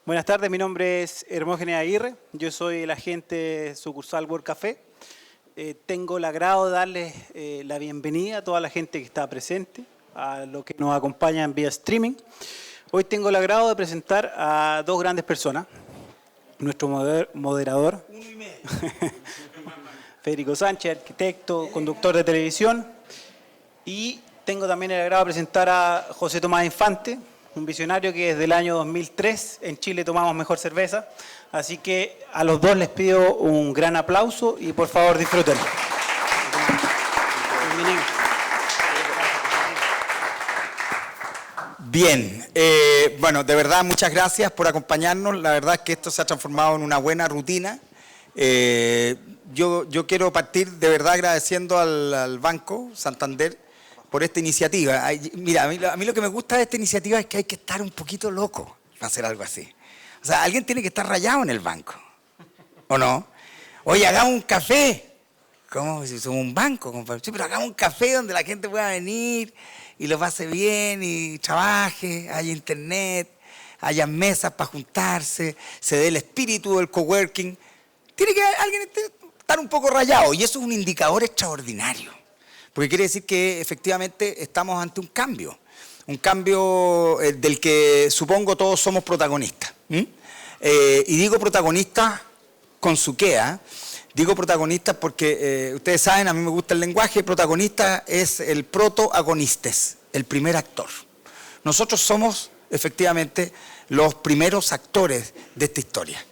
Buenas tardes, mi nombre es Hermógenes Aguirre, yo soy el agente sucursal World Café. Tengo el agrado de darles la bienvenida a toda la gente que está presente, a los que nos acompañan vía streaming. Hoy tengo el agrado de presentar a dos grandes personas. Nuestro moderador, Federico Sánchez, arquitecto, conductor de televisión. Y tengo también el agrado de presentar a José Tomás Infante, un visionario que desde el año 2003 en Chile tomamos mejor cerveza. Así que a los dos les pido un gran aplauso y por favor disfruten. Bien, bueno, de verdad muchas gracias por acompañarnos. La verdad es que esto se ha transformado en una buena rutina. Yo quiero partir de verdad agradeciendo al Banco Santander por esta iniciativa. Mira, a mí lo que me gusta de esta iniciativa es que hay que estar un poquito loco para hacer algo así. O sea, alguien tiene que estar rayado en el banco, ¿o no? Oye, hagamos un café. ¿Cómo? Si somos un banco, compadre. Sí, pero hagamos un café donde la gente pueda venir y lo pase bien y trabaje, haya internet, haya mesas para juntarse, se dé el espíritu del coworking. Tiene que alguien estar un poco rayado y eso es un indicador extraordinario. Porque quiere decir que efectivamente estamos ante un cambio del que supongo todos somos protagonistas. Y digo protagonistas con su qué, digo protagonistas porque ustedes saben, a mí me gusta el lenguaje, protagonista es el protagonistes, el primer actor. Nosotros somos efectivamente los primeros actores de esta historia.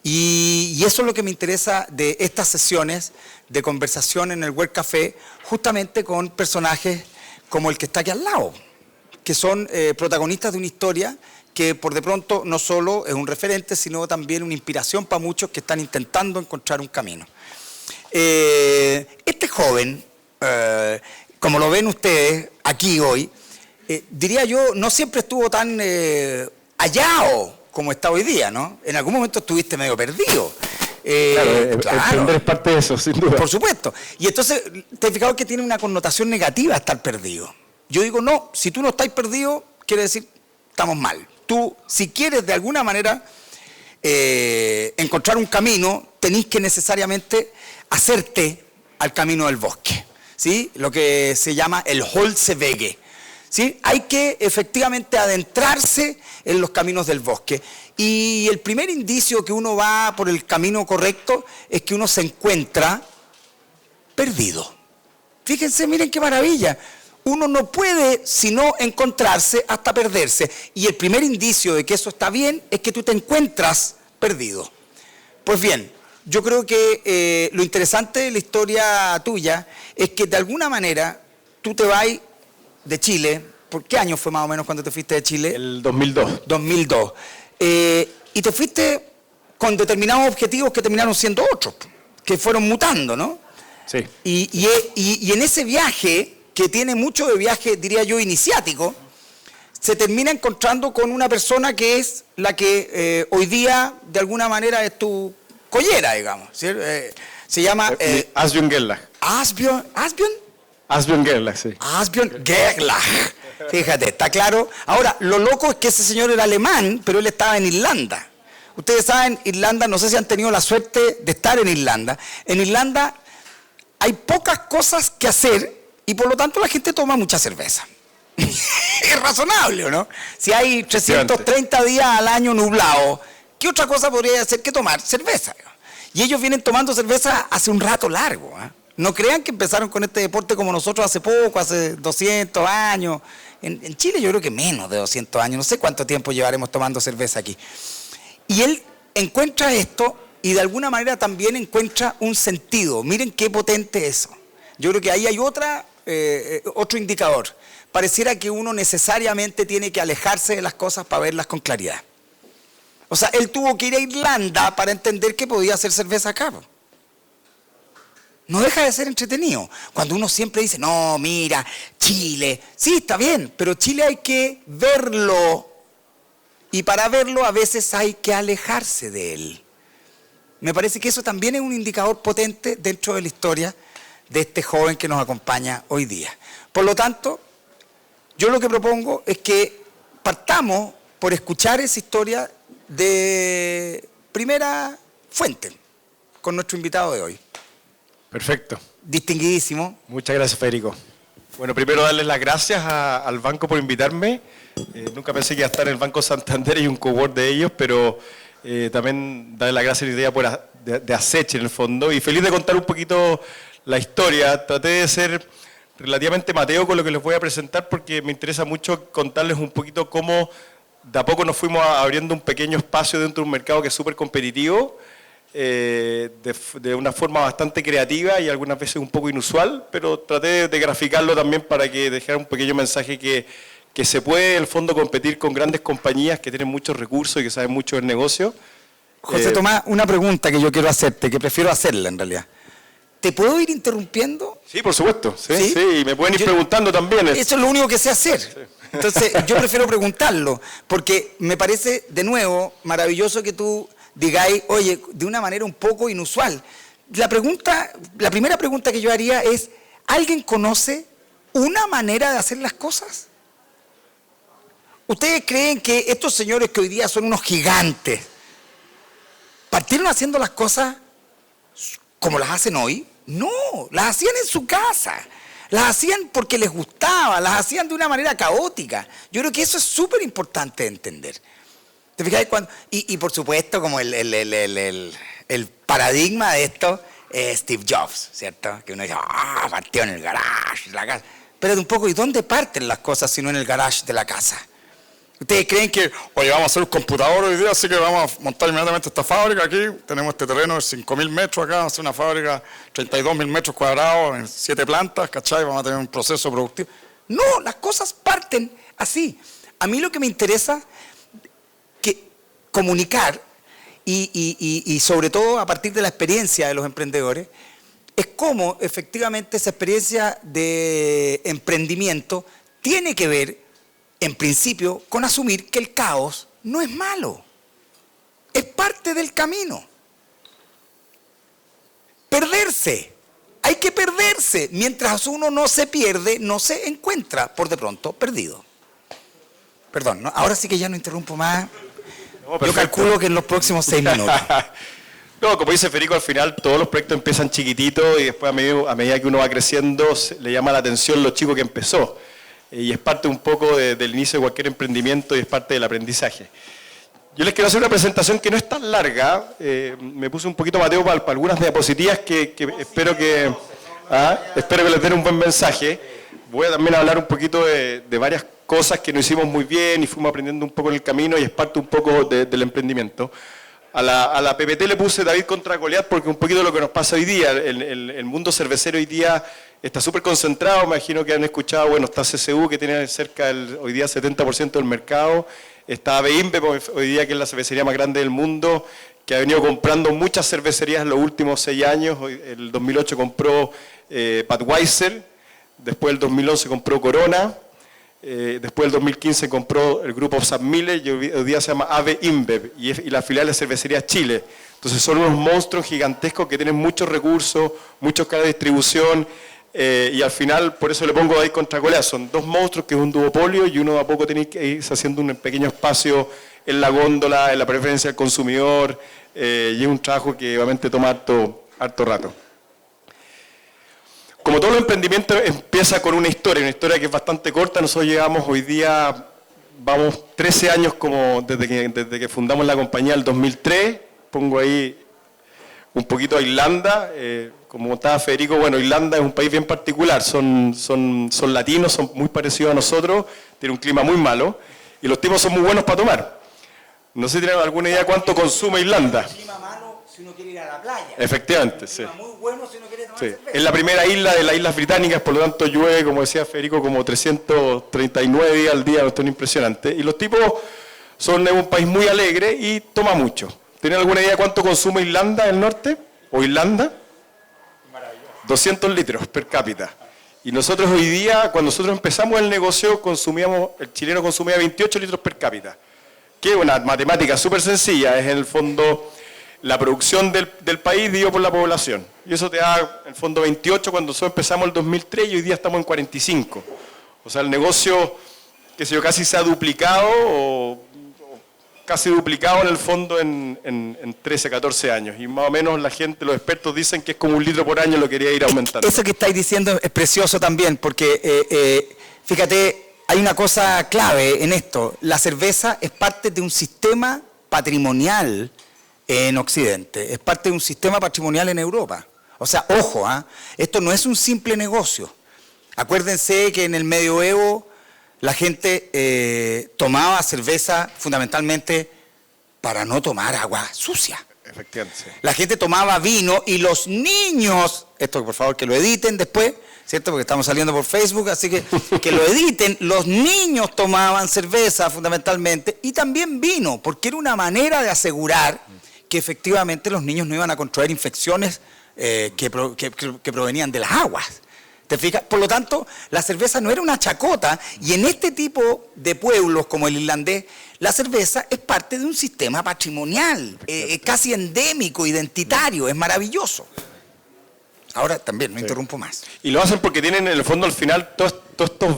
Y eso es lo que me interesa de estas sesiones de conversación en el World Café, justamente con personajes como el que está aquí al lado, que son protagonistas de una historia que por de pronto no solo es un referente, sino también una inspiración para muchos que están intentando encontrar un camino. Este joven, como lo ven ustedes aquí hoy, diría yo, no siempre estuvo tan hallado como está hoy día, ¿no? En algún momento estuviste medio perdido. Claro, es parte de eso, sin duda. Por supuesto. Y entonces, te has fijado que tiene una connotación negativa estar perdido. Yo digo, no, si tú no estás perdido, quiere decir, estamos mal. Tú, si quieres de alguna manera encontrar un camino, tenés que necesariamente hacerte al camino del bosque, ¿sí? Lo que se llama el Holzwege, ¿sí? Hay que efectivamente adentrarse en los caminos del bosque. Y el primer indicio que uno va por el camino correcto es que uno se encuentra perdido. Fíjense, miren qué maravilla. Uno no puede sino encontrarse hasta perderse. Y el primer indicio de que eso está bien es que tú te encuentras perdido. Pues bien, yo creo que lo interesante de la historia tuya es que de alguna manera tú te vas de Chile. ¿Por qué año fue más o menos cuando te fuiste de Chile? El 2002. 2002. Y te fuiste con determinados objetivos que terminaron siendo otros, que fueron mutando, ¿no? Sí. Y en ese viaje, que tiene mucho de viaje, diría yo, iniciático, se termina encontrando con una persona que es la que hoy día, de alguna manera, es tu collera, digamos. ¿Sí? Se llama... Asbjørn Gerlach. ¿Asbjørn? Asbjørn Gerlach, sí. Asbjørn Gerlach. Fíjate, está claro. Ahora, lo loco es que ese señor era alemán, pero él estaba en Irlanda. Ustedes saben, Irlanda, no sé si han tenido la suerte de estar en Irlanda. En Irlanda hay pocas cosas que hacer y por lo tanto la gente toma mucha cerveza. Es razonable, ¿o no? Si hay 330 días al año nublado, ¿qué otra cosa podría hacer que tomar cerveza? Y ellos vienen tomando cerveza hace un rato largo, ¿eh? No crean que empezaron con este deporte como nosotros hace poco, hace 200 años. En Chile yo creo que menos de 200 años, no sé cuánto tiempo llevaremos tomando cerveza aquí. Y él encuentra esto y de alguna manera también encuentra un sentido. Miren qué potente eso. Yo creo que ahí hay otro indicador. Pareciera que uno necesariamente tiene que alejarse de las cosas para verlas con claridad. O sea, él tuvo que ir a Irlanda para entender que podía hacer cerveza acá. No deja de ser entretenido. Cuando uno siempre dice, no, mira, Chile. Sí, está bien, pero Chile hay que verlo. Y para verlo a veces hay que alejarse de él. Me parece que eso también es un indicador potente dentro de la historia de este joven que nos acompaña hoy día. Por lo tanto, yo lo que propongo es que partamos por escuchar esa historia de primera fuente con nuestro invitado de hoy. Perfecto. Distinguidísimo. Muchas gracias, Federico. Bueno, primero darles las gracias al banco por invitarme. Nunca pensé que iba a estar en el Banco Santander y un cowork de ellos, pero también darles las gracias a la idea de Aceche en el fondo. Y feliz de contar un poquito la historia. Traté de ser relativamente mateo con lo que les voy a presentar porque me interesa mucho contarles un poquito cómo de a poco nos fuimos abriendo un pequeño espacio dentro de un mercado que es súper competitivo, de una forma bastante creativa y algunas veces un poco inusual, pero traté de graficarlo también para que dejara un pequeño mensaje que se puede en el fondo competir con grandes compañías que tienen muchos recursos y que saben mucho del negocio. José Tomás, una pregunta que yo quiero hacerte, que prefiero hacerla en realidad. ¿Te puedo ir interrumpiendo? Sí, por supuesto. Sí, y me pueden ir preguntando también. Eso es lo único que sé hacer. Sí. Entonces, yo prefiero preguntarlo, porque me parece, de nuevo, maravilloso que tú digáis, oye, de una manera un poco inusual. La primera pregunta que yo haría es, ¿alguien conoce una manera de hacer las cosas? ¿Ustedes creen que estos señores que hoy día son unos gigantes, partieron haciendo las cosas como las hacen hoy? No, las hacían en su casa. Las hacían porque les gustaba, las hacían de una manera caótica. Yo creo que eso es súper importante de entender. ¿Te fijas? Y por supuesto, como el paradigma de esto es Steve Jobs, ¿cierto? Que uno dice, partió en el garage de la casa. Pero un poco, ¿y dónde parten las cosas si no en el garage de la casa? ¿Ustedes creen que, oye, vamos a hacer un computador hoy día, así que vamos a montar inmediatamente esta fábrica aquí? Tenemos este terreno de 5.000 metros acá, vamos a hacer una fábrica de 32.000 metros cuadrados en 7 plantas, ¿cachai? Vamos a tener un proceso productivo. No, las cosas parten así. A mí lo que me interesa que comunicar, y sobre todo a partir de la experiencia de los emprendedores, es cómo efectivamente esa experiencia de emprendimiento tiene que ver, en principio, con asumir que el caos no es malo, es parte del camino. Perderse, hay que perderse. Mientras uno no se pierde, no se encuentra por de pronto perdido. Perdón, ¿no? Ahora sí que ya no interrumpo más. No, yo calculo que en los próximos 6 minutos. No, como dice Federico, al final todos los proyectos empiezan chiquititos y después a medida que uno va creciendo le llama la atención lo chico que empezó. Y es parte un poco del inicio de cualquier emprendimiento y es parte del aprendizaje. Yo les quiero hacer una presentación que no es tan larga, me puse un poquito mateo para algunas diapositivas que espero que les den un buen mensaje. Voy a también hablar un poquito de varias cosas que nos hicimos muy bien y fuimos aprendiendo un poco en el camino y es parte un poco del emprendimiento. A la PPT le puse David contra Goliat porque un poquito lo que nos pasa hoy día, el mundo cervecero hoy día está súper concentrado, me imagino que han escuchado, bueno, está CCU que tiene cerca del, hoy día 70% del mercado, está AB InBev hoy día que es la cervecería más grande del mundo, que ha venido comprando muchas cervecerías en los últimos 6 años, el 2008 compró Budweiser, después el 2011 compró Corona, después del 2015 compró el grupo Sam Miller y hoy día se llama AB InBev y la filial de Cervecería Chile. Entonces son unos monstruos gigantescos que tienen muchos recursos, muchos canales de distribución y al final por eso le pongo David contra Goliat. Son 2 monstruos que es un duopolio y uno a poco tiene que irse haciendo un pequeño espacio en la góndola, en la preferencia del consumidor y es un trabajo que obviamente toma harto rato. Como todo los emprendimientos empieza con una historia que es bastante corta. Nosotros llegamos hoy día, vamos 13 años como desde que fundamos la compañía, el 2003. Pongo ahí un poquito a Irlanda. Como estaba Federico, bueno, Irlanda es un país bien particular. Son latinos, son muy parecidos a nosotros, tienen un clima muy malo y los tipos son muy buenos para tomar. No sé si tienen alguna idea cuánto consume Irlanda. Clima malo si uno quiere ir a la playa. Efectivamente, sí. Muy bueno si uno quiere tomar cerveza. Es la primera isla de las Islas Británicas, por lo tanto llueve, como decía Federico, como 339 días al día, esto es impresionante. Y los tipos son de un país muy alegre y toma mucho. ¿Tienen alguna idea cuánto consume Irlanda del Norte? ¿O Irlanda? 200 litros per cápita. Y nosotros hoy día, cuando nosotros empezamos el negocio, el chileno consumía 28 litros per cápita. Que es una matemática súper sencilla, es en el fondo la producción del país dividido por la población. Y eso te da, en el fondo, 28 cuando nosotros empezamos el 2003 y hoy día estamos en 45. O sea, el negocio, qué sé yo, casi se ha duplicado o casi duplicado en el fondo en 13, 14 años. Y más o menos la gente, los expertos dicen que es como 1 litro por año, lo quería ir aumentando. Eso que estáis diciendo es precioso también, porque fíjate, hay una cosa clave en esto. La cerveza es parte de un sistema patrimonial en Occidente, es parte de un sistema patrimonial en Europa. O sea, ojo, esto no es un simple negocio. Acuérdense que en el medioevo la gente tomaba cerveza fundamentalmente para no tomar agua sucia. Efectivamente. Sí. La gente tomaba vino y los niños, esto por favor que lo editen después, ¿cierto? Porque estamos saliendo por Facebook, así que lo editen. Los niños tomaban cerveza fundamentalmente y también vino, porque era una manera de asegurar que efectivamente los niños no iban a contraer infecciones que provenían de las aguas. ¿Te fijas? Por lo tanto, la cerveza no era una chacota, y en este tipo de pueblos como el irlandés, la cerveza es parte de un sistema patrimonial, casi endémico, identitario, es maravilloso. Ahora también, no interrumpo más. Y lo hacen porque tienen en el fondo al final todos estos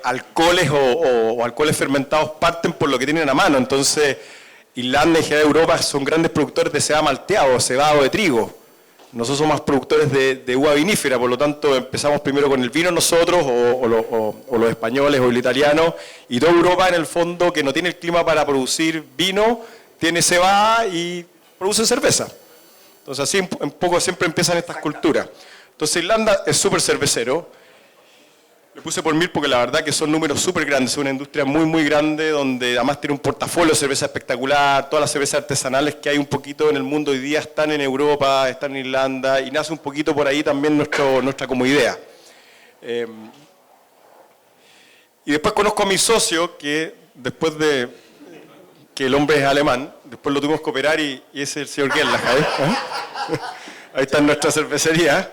alcoholes o alcoholes fermentados parten por lo que tienen a mano. Entonces, Irlanda y general Europa son grandes productores de cebada malteado, cebado de trigo. Nosotros somos más productores de uva vinífera, por lo tanto empezamos primero con el vino nosotros, o los españoles, o el italiano, y toda Europa en el fondo, que no tiene el clima para producir vino, tiene cebada y produce cerveza. Entonces así un poco siempre empiezan estas culturas. Entonces Irlanda es súper cervecero. Le puse por 1000 porque la verdad que son números súper grandes, es una industria muy muy grande donde además tiene un portafolio de cerveza espectacular, todas las cervezas artesanales que hay un poquito en el mundo hoy día están en Europa, están en Irlanda y nace un poquito por ahí también nuestra como idea. Y después conozco a mi socio que después de que el hombre es alemán, después lo tuvimos que operar y ese es el señor Gerlach, ahí está en nuestra cervecería.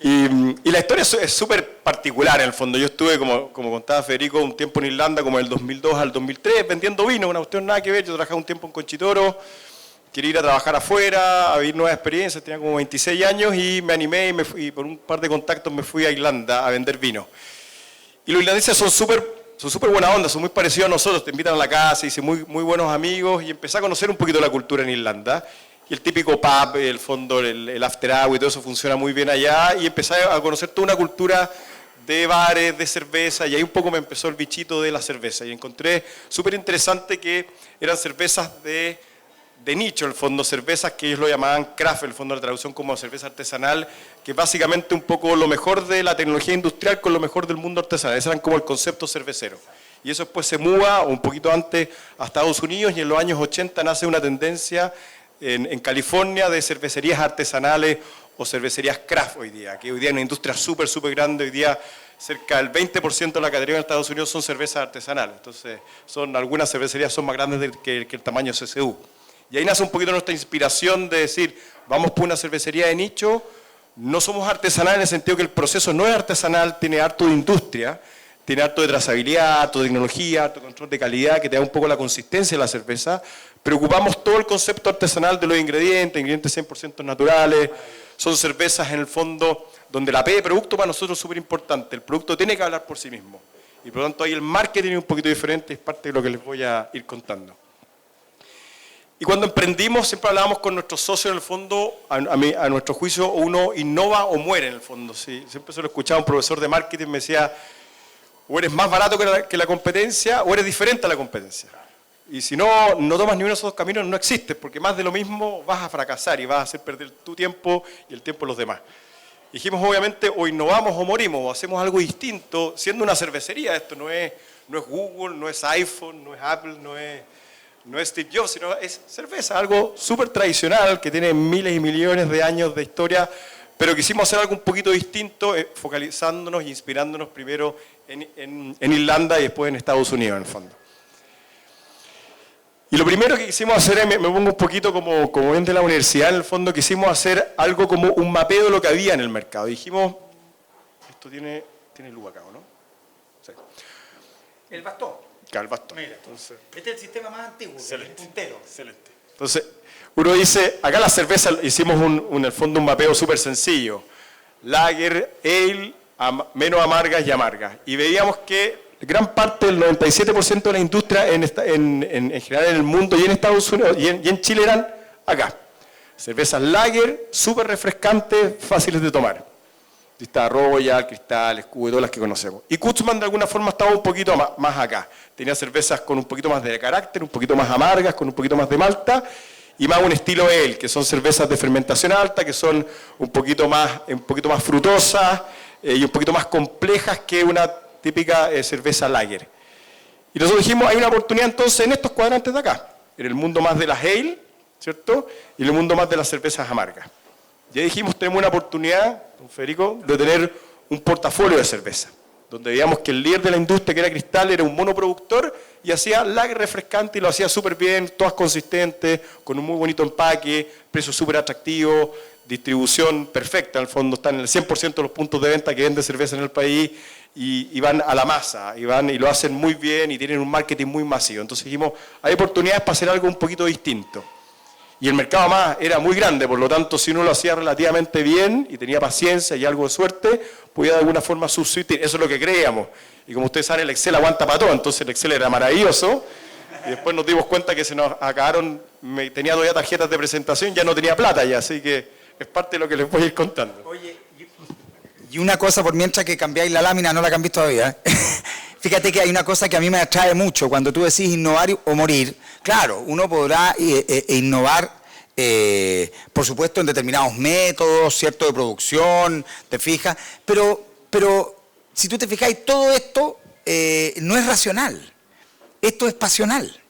Y la historia es súper particular en el fondo. Yo estuve, como contaba Federico, un tiempo en Irlanda, como del 2002 al 2003, vendiendo vino, una cuestión nada que ver. Yo trabajaba un tiempo en Conchitoro, quería ir a trabajar afuera, a vivir nuevas experiencias, tenía como 26 años y me animé y, y por un par de contactos me fui a Irlanda a vender vino. Y los irlandeses son súper buena onda, son muy parecidos a nosotros, te invitan a la casa, hice muy buenos amigos y empecé a conocer un poquito la cultura en Irlanda. Y el típico pub, el fondo, el after hour y todo eso funciona muy bien allá. Y empecé a conocer toda una cultura de bares, de cerveza, y ahí un poco me empezó el bichito de la cerveza. Y encontré súper interesante que eran cervezas de nicho, en el fondo, cervezas que ellos lo llamaban craft, en el fondo la traducción como cerveza artesanal, que básicamente un poco lo mejor de la tecnología industrial con lo mejor del mundo artesanal. Ese eran como el concepto cervecero. Y eso después se muda, un poquito antes, a Estados Unidos, y en los años 80 nace una tendencia en California de cervecerías artesanales o cervecerías craft hoy día, que hoy día es una industria súper grande. Hoy día cerca del 20% de la categoría en Estados Unidos son cervezas artesanales. Entonces, algunas cervecerías son más grandes que el tamaño CCU. Y ahí nace un poquito nuestra inspiración de decir, vamos por una cervecería de nicho, no somos artesanales en el sentido que el proceso no es artesanal, tiene harto de industria, tiene harto de trazabilidad, harto de tecnología, harto de control de calidad, que te da un poco la consistencia de la cerveza. Preocupamos todo el concepto artesanal de los ingredientes 100% naturales. Son cervezas en el fondo donde la P de producto para nosotros es súper importante. El producto tiene que hablar por sí mismo. Y por lo tanto ahí el marketing es un poquito diferente, es parte de lo que les voy a ir contando. Y cuando emprendimos siempre hablábamos con nuestros socios en el fondo, a nuestro juicio uno innova o muere en el fondo. ¿Sí? Siempre se lo escuchaba un profesor de marketing, me decía, o eres más barato que la competencia o eres diferente a la competencia. Y si no tomas ni uno de esos dos caminos, no existes, porque más de lo mismo vas a fracasar y vas a hacer perder tu tiempo y el tiempo de los demás. Dijimos, obviamente, o innovamos o morimos, o hacemos algo distinto, siendo una cervecería. Esto no es Google, no es iPhone, no es Apple, no es Steve Jobs, sino es cerveza, algo súper tradicional que tiene miles y millones de años de historia, pero quisimos hacer algo un poquito distinto, focalizándonos e inspirándonos primero en Irlanda y después en Estados Unidos, en el fondo. Y lo primero que quisimos hacer, me pongo un poquito como ven de la universidad, en el fondo quisimos hacer algo como un mapeo de lo que había en el mercado. Dijimos, esto tiene luz acá, ¿o no? Sí. El bastón. Claro, el bastón. Mira, entonces, este es el sistema más antiguo, el puntero. Excelente. Entonces, uno dice, acá la cerveza hicimos en el fondo un mapeo súper sencillo. Lager, ale, menos amargas y amargas. Y veíamos que gran parte del 97% de la industria en general en el mundo y en Estados Unidos y en Chile eran acá. Cervezas lager, súper refrescantes, fáciles de tomar. Está Royal, Cristal, Escudo y todas las que conocemos. Y Kurtzman de alguna forma estaba un poquito más acá. Tenía cervezas con un poquito más de carácter, un poquito más amargas, con un poquito más de malta y más un estilo ale, que son cervezas de fermentación alta, que son un poquito más frutosas y un poquito más complejas que una típica cerveza lager. Y nosotros dijimos, hay una oportunidad entonces en estos cuadrantes de acá, en el mundo más de las ale, ¿cierto? Y en el mundo más de las cervezas amargas. Ya dijimos, tenemos una oportunidad, don Federico, de tener un portafolio de cerveza, donde veíamos que el líder de la industria, que era Cristal, era un monoproductor y hacía lager refrescante y lo hacía súper bien, todas consistentes, con un muy bonito empaque, precio súper atractivo, distribución perfecta, en el fondo están en el 100% de los puntos de venta que vende cerveza en el país y van a la masa, y lo hacen muy bien y tienen un marketing muy masivo. Entonces dijimos, hay oportunidades para hacer algo un poquito distinto. Y el mercado más era muy grande, por lo tanto, si uno lo hacía relativamente bien y tenía paciencia y algo de suerte, podía de alguna forma subsistir. Eso es lo que creíamos. Y como ustedes saben, el Excel aguanta para todo, entonces el Excel era maravilloso. Y después nos dimos cuenta que se nos acabaron, tenía todavía tarjetas de presentación, ya no tenía plata ya, así que es parte de lo que les voy a ir contando. Oye, y una cosa, por mientras que cambiáis la lámina, no la cambiéis todavía. Fíjate que hay una cosa que a mí me atrae mucho, cuando tú decís innovar o morir. Claro, uno podrá innovar, por supuesto, en determinados métodos, ¿cierto?, de producción, te fijas, pero si tú te fijáis, todo esto no es racional, esto es pasional.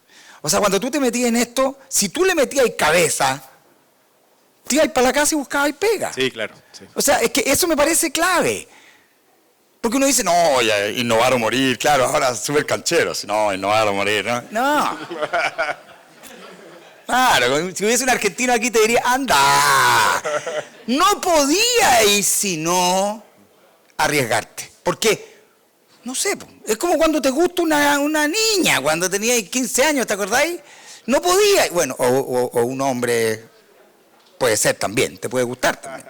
O sea, cuando tú te metías en esto, si tú le metías cabeza, te ibas para la casa y buscabas pega. Sí, claro. Sí. O sea, es que eso me parece clave. Porque uno dice, no, ya, innovar o morir, claro, ahora súper canchero, no, innovar o morir, ¿no? No. Claro, si hubiese un argentino aquí te diría, anda, no podía ir sino arriesgarte. ¿Por qué? No sé, es como cuando te gusta una niña, cuando tenías 15 años, ¿te acordáis? No podía, bueno, o un hombre puede ser también, te puede gustar también.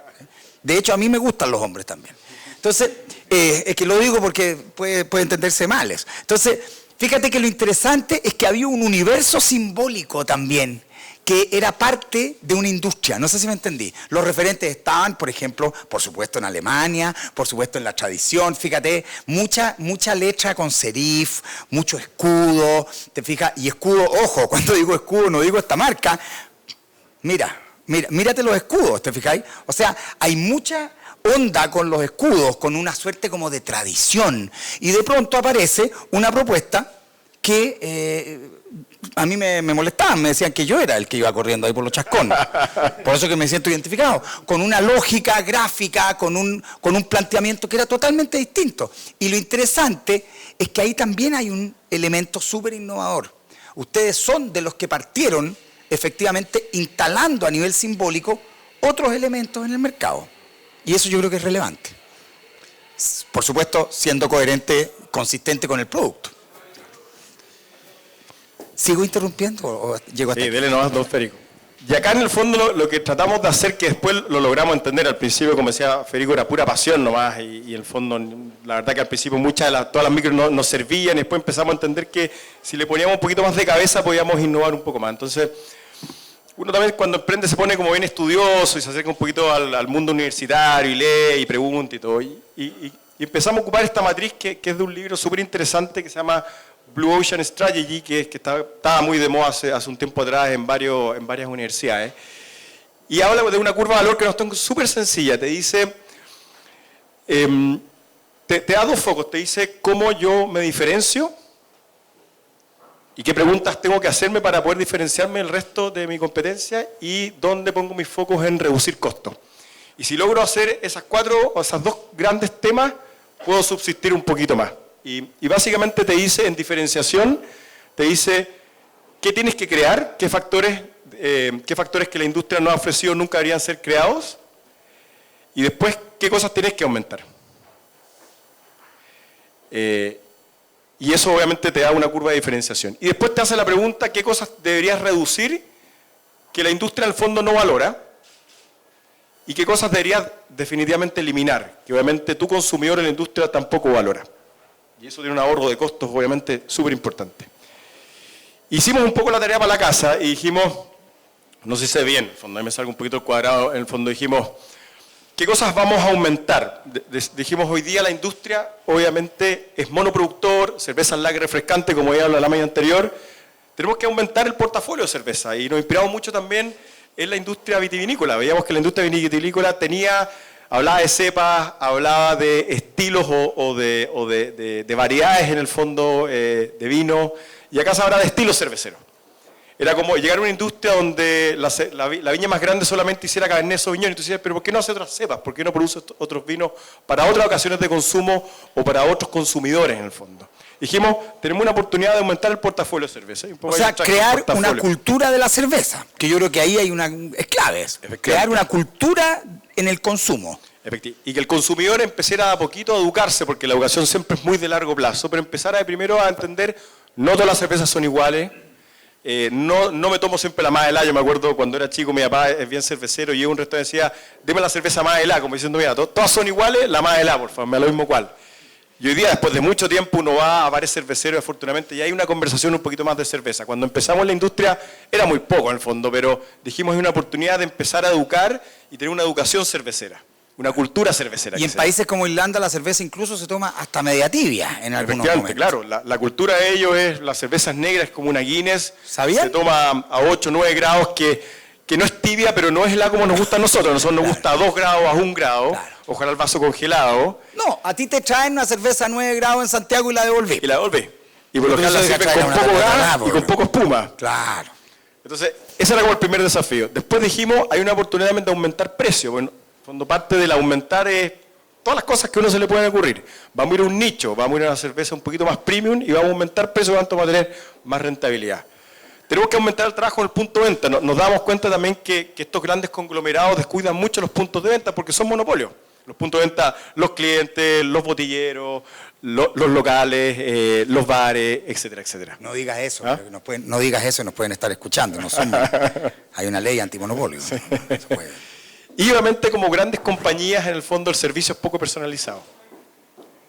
De hecho, a mí me gustan los hombres también. Entonces, es que lo digo porque puede entenderse mal eso. Entonces, fíjate que lo interesante es que había un universo simbólico también, que era parte de una industria, no sé si me entendí. Los referentes estaban, por ejemplo, por supuesto en Alemania, por supuesto en la tradición, fíjate, mucha letra con serif, mucho escudo, te fijas, y escudo, ojo, cuando digo escudo no digo esta marca, mírate los escudos, ¿te fijáis? O sea, hay mucha onda con los escudos, con una suerte como de tradición, y de pronto aparece una propuesta que a mí me molestaban, me decían que yo era el que iba corriendo ahí por los chascones, por eso que me siento identificado, con una lógica gráfica, con un planteamiento que era totalmente distinto. Y lo interesante es que ahí también hay un elemento súper innovador. Ustedes son de los que partieron efectivamente instalando a nivel simbólico otros elementos en el mercado. Y eso yo creo que es relevante. Por supuesto, siendo coherente, consistente con el producto. ¿Sigo interrumpiendo o llego hasta Sí, aquí? dele nomás, don Federico. Y acá en el fondo lo que tratamos de hacer, que después lo logramos entender, al principio, como decía Federico, era pura pasión nomás, y en el fondo, la verdad que al principio todas las micros no nos servían, y después empezamos a entender que si le poníamos un poquito más de cabeza podíamos innovar un poco más. Entonces, uno también cuando emprende se pone como bien estudioso y se acerca un poquito al mundo universitario y lee y pregunta y todo. Y empezamos a ocupar esta matriz que es de un libro súper interesante que se llama Blue Ocean Strategy, que estaba muy de moda hace un tiempo atrás en varias universidades. Y habla de una curva de valor que nos está súper sencilla. Te dice, te da dos focos. Te dice cómo yo me diferencio y qué preguntas tengo que hacerme para poder diferenciarme del resto de mi competencia y dónde pongo mis focos en reducir costos. Y si logro hacer esos dos grandes temas, puedo subsistir un poquito más. Y básicamente te dice, en diferenciación, te dice qué tienes que crear, qué factores que la industria no ha ofrecido nunca deberían ser creados, y después qué cosas tienes que aumentar. Y eso obviamente te da una curva de diferenciación. Y después te hace la pregunta, ¿qué cosas deberías reducir que la industria al fondo no valora? ¿Y qué cosas deberías definitivamente eliminar? Que obviamente tu consumidor en la industria tampoco valora. Y eso tiene un ahorro de costos, obviamente, súper importante. Hicimos un poco la tarea para la casa y dijimos, no sé si sé bien, en el fondo, ahí me salgo un poquito el cuadrado, en el fondo dijimos, ¿qué cosas vamos a aumentar? Dijimos, hoy día la industria, obviamente, es monoproductor, cervezas lager refrescante, como ya hablaba la media anterior. Tenemos que aumentar el portafolio de cerveza y nos inspiramos mucho también en la industria vitivinícola. Veíamos que la industria vitivinícola hablaba de cepas, hablaba de estilos o de variedades en el fondo de vino, y acá se habla de estilos cerveceros. Era como llegar a una industria donde la viña más grande solamente hiciera Cabernet Sauvignon, y tú decías, pero ¿por qué no hace otras cepas? ¿Por qué no produce otros vinos para otras ocasiones de consumo o para otros consumidores en el fondo? Dijimos, tenemos una oportunidad de aumentar el portafolio de cerveza. O sea, crear una cultura de la cerveza, que yo creo que ahí es clave eso. Crear una cultura en el consumo. Y que el consumidor empezara a poquito a educarse, porque la educación siempre es muy de largo plazo, pero empezara primero a entender, no todas las cervezas son iguales, no me tomo siempre la más helada. Yo me acuerdo cuando era chico, mi papá es bien cervecero, y llegó a un restaurante y decía, deme la cerveza más helada, como diciendo, mira, todas son iguales, la más helada, por favor, me da lo mismo cuál. Y hoy día, después de mucho tiempo, uno va a bares cerveceros, afortunadamente, y hay una conversación un poquito más de cerveza. Cuando empezamos la industria, era muy poco en el fondo, pero dijimos, hay una oportunidad de empezar a educar y tener una educación cervecera, una cultura cervecera. Y en países como Irlanda, la cerveza incluso se toma hasta media tibia en algunos momentos. Claro, la cultura de ellos es, las cervezas negras, es como una Guinness. ¿Sabían? Se toma a 8 o 9 grados, que no es tibia, pero no es helada como nos gusta a nosotros. A nosotros nos gusta a 2 grados, a 1 grado. Claro. Ojalá el vaso congelado. No, a ti te traen una cerveza a 9 grados en Santiago y la devolví. Y la devolví. Y por lo general la sirven con poco gas y con poco espuma. Claro. Entonces, ese era como el primer desafío. Después dijimos, hay una oportunidad de aumentar precio. Bueno, cuando parte del aumentar es todas las cosas que a uno se le pueden ocurrir. Vamos a ir a un nicho, vamos a ir a una cerveza un poquito más premium y vamos a aumentar precio, tanto va a tener más rentabilidad. Tenemos que aumentar el trabajo en el punto de venta. Nos damos cuenta también que estos grandes conglomerados descuidan mucho los puntos de venta porque son monopolios. Los puntos de venta, los clientes, los botilleros, los locales, los bares, etcétera, etcétera. No digas eso, ¿ah? No digas eso, nos pueden estar escuchando. Hay una ley antimonopolio. Sí. No se puede. Y obviamente como grandes compañías, en el fondo el servicio es poco personalizado.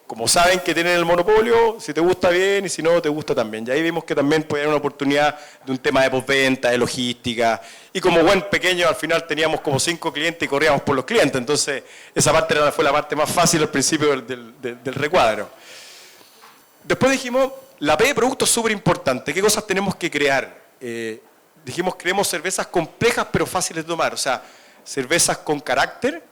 Como saben que tienen el monopolio, si te gusta bien y si no te gusta también. Y ahí vimos que también puede haber una oportunidad de un tema de postventa, de logística. Y como buen pequeño, al final teníamos como 5 clientes y corríamos por los clientes. Entonces, esa parte fue la parte más fácil al principio del recuadro. Después dijimos, la P de producto es súper importante. ¿Qué cosas tenemos que crear? Dijimos, creemos cervezas complejas pero fáciles de tomar. O sea, cervezas con carácter,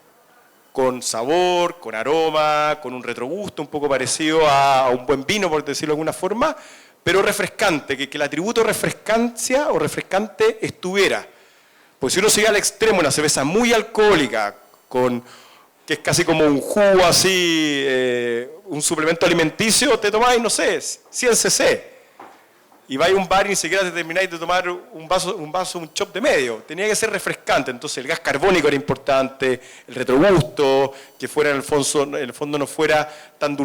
con sabor, con aroma, con un retrogusto un poco parecido a un buen vino, por decirlo de alguna forma, pero refrescante, que el atributo refrescancia o refrescante estuviera. Pues si uno sigue al extremo una cerveza muy alcohólica, que es casi como un jugo así, un suplemento alimenticio, te tomáis, no sé, 100 cc. Y vais a un bar y ni siquiera te termináis de tomar un chop de medio. Tenía que ser refrescante. Entonces el gas carbónico era importante, el retrogusto, que fuera en el fondo no fuera tan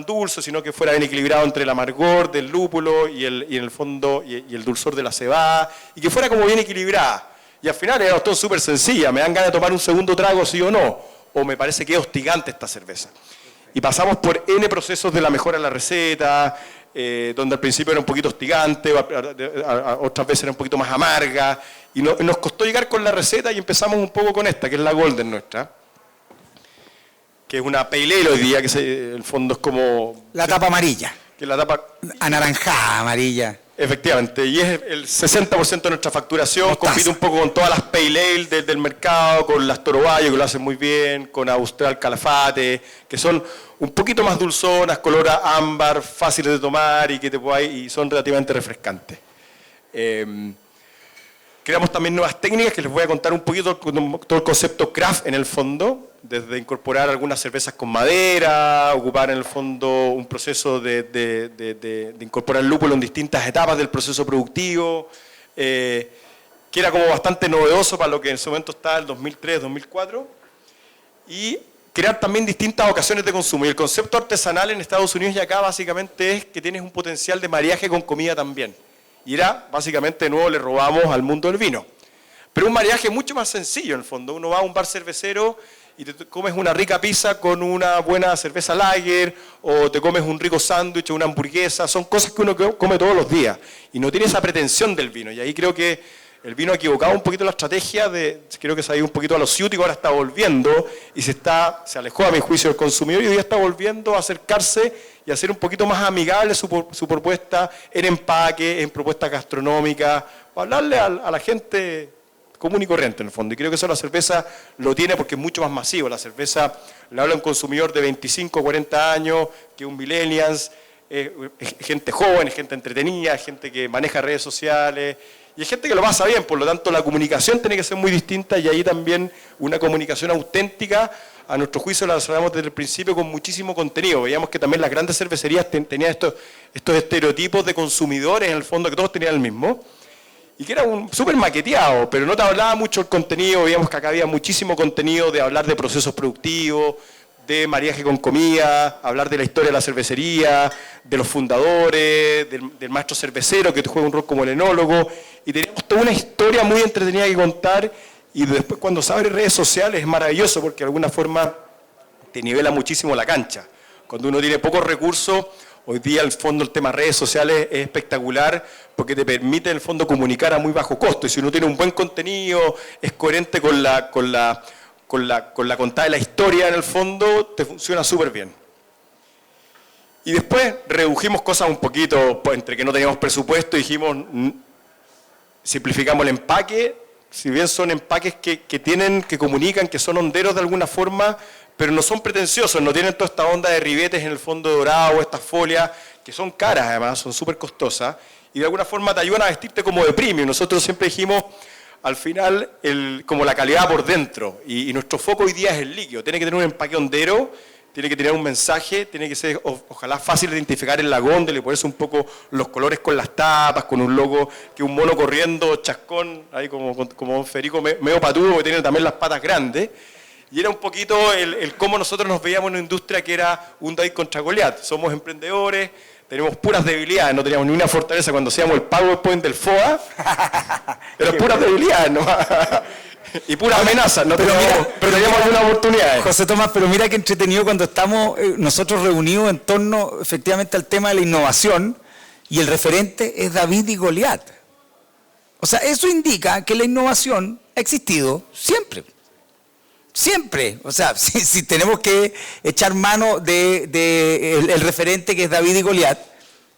dulce, sino que fuera bien equilibrado entre el amargor del lúpulo y el dulzor de la cebada, y que fuera como bien equilibrada. Y al final era todo súper sencilla. Me dan ganas de tomar un segundo trago, sí o no. O me parece que es hostigante esta cerveza. Y pasamos por N procesos de la mejora de la receta, donde al principio era un poquito hostigante, otras veces era un poquito más amarga, y nos costó llegar con la receta y empezamos un poco con esta, que es la Golden nuestra, que es una pale ale hoy día, que en el fondo es como... La tapa amarilla. Que es la tapa... Anaranjada, amarilla. Efectivamente, y es el 60% de nuestra facturación, compite un poco con todas las pale ale del mercado, con las Toro Bayo, que lo hacen muy bien, con Austral Calafate, que son un poquito más dulzonas, color ámbar, fáciles de tomar y son relativamente refrescantes. Creamos también nuevas técnicas que les voy a contar un poquito todo el concepto craft en el fondo, desde incorporar algunas cervezas con madera, ocupar en el fondo un proceso de incorporar lúpulo en distintas etapas del proceso productivo, que era como bastante novedoso para lo que en ese momento estaba el 2003, 2004, y crear también distintas ocasiones de consumo. Y el concepto artesanal en Estados Unidos y acá básicamente es que tienes un potencial de mariaje con comida también. Y era, básicamente, de nuevo le robamos al mundo del vino. Pero un mariaje mucho más sencillo, en el fondo. Uno va a un bar cervecero y te comes una rica pizza con una buena cerveza lager, o te comes un rico sándwich o una hamburguesa. Son cosas que uno come todos los días y no tiene esa pretensión del vino. Y ahí creo que el vino ha equivocado un poquito la estrategia, creo que se ha ido un poquito a lo ciútico, ahora está volviendo y se alejó a mi juicio del consumidor y hoy día está volviendo a acercarse y a hacer un poquito más amigable su propuesta en empaque, en propuestas gastronómicas, para hablarle a la gente común y corriente en el fondo. Y creo que eso la cerveza lo tiene porque es mucho más masivo. La cerveza le habla a un consumidor de 25, 40 años, que un millennials, gente joven, gente entretenida, gente que maneja redes sociales y hay gente que lo pasa bien. Por lo tanto, la comunicación tiene que ser muy distinta y ahí también una comunicación auténtica. A nuestro juicio la desarrollamos desde el principio con muchísimo contenido. Veíamos que también las grandes cervecerías tenían estos estereotipos de consumidores, en el fondo, que todos tenían el mismo. Y que era súper maqueteado, pero no te hablaba mucho el contenido. Veíamos que acá había muchísimo contenido de hablar de procesos productivos, de mariaje con comida, hablar de la historia de la cervecería, de los fundadores, del maestro cervecero que juega un rol como el enólogo. Y teníamos toda una historia muy entretenida que contar. Y después cuando se abre redes sociales es maravilloso porque de alguna forma te nivela muchísimo la cancha. Cuando uno tiene pocos recursos, hoy día el fondo el tema redes sociales es espectacular porque te permite en el fondo comunicar a muy bajo costo. Y si uno tiene un buen contenido, es coherente con la contada de la historia en el fondo, te funciona súper bien. Y después redujimos cosas un poquito, entre que no teníamos presupuesto, dijimos, simplificamos el empaque. Si bien son empaques que comunican, que son honderos de alguna forma, pero no son pretenciosos, no tienen toda esta onda de ribetes en el fondo dorado, estas folias, que son caras además, son súper costosas, y de alguna forma te ayudan a vestirte como de premium. Nosotros siempre dijimos, al final, como la calidad por dentro, y nuestro foco hoy día es el líquido. Tiene que tener un empaque hondero, tiene que tener un mensaje, tiene que ser ojalá fácil de identificar en la góndola y ponerse un poco los colores con las tapas, con un logo, que un mono corriendo, chascón, ahí como Federico medio patudo, que tiene también las patas grandes. Y era un poquito el cómo nosotros nos veíamos en una industria que era un David contra Goliat. Somos emprendedores, tenemos puras debilidades, no teníamos ni una fortaleza. Cuando hacíamos el PowerPoint del FOA, eran puras debilidades, ¿no? Y puras amenazas, no teníamos una oportunidad. José Tomás, pero mira qué entretenido cuando estamos nosotros reunidos en torno efectivamente al tema de la innovación y el referente es David y Goliat. O sea, eso indica que la innovación ha existido siempre. Siempre. O sea, si tenemos que echar mano el referente que es David y Goliat,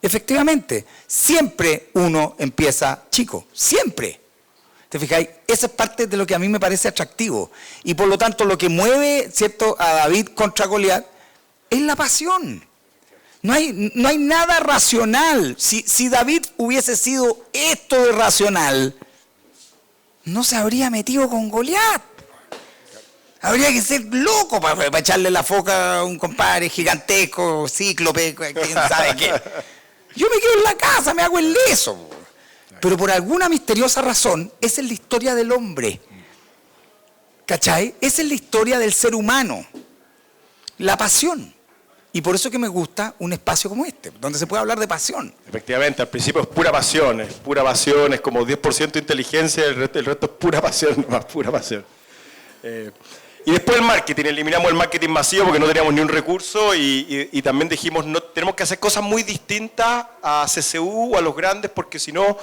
efectivamente, siempre uno empieza chico. Siempre. ¿Te fijáis? Esa es parte de lo que a mí me parece atractivo. Y por lo tanto, lo que mueve, ¿cierto?, a David contra Goliat es la pasión. No hay nada racional. Si David hubiese sido esto de racional, no se habría metido con Goliat. Habría que ser loco para echarle la foca a un compadre gigantesco, cíclope, quién sabe qué. Yo me quedo en la casa, me hago el leso. Pero por alguna misteriosa razón, esa es la historia del hombre. ¿Cachai? Esa es la historia del ser humano. La pasión. Y por eso que me gusta un espacio como este, donde se puede hablar de pasión. Efectivamente, al principio es pura pasión, es como 10% inteligencia, el resto es pura pasión, más pura pasión. Y después el marketing, eliminamos el marketing masivo porque no teníamos ni un recurso y también dijimos, no, tenemos que hacer cosas muy distintas a CCU o a los grandes porque si no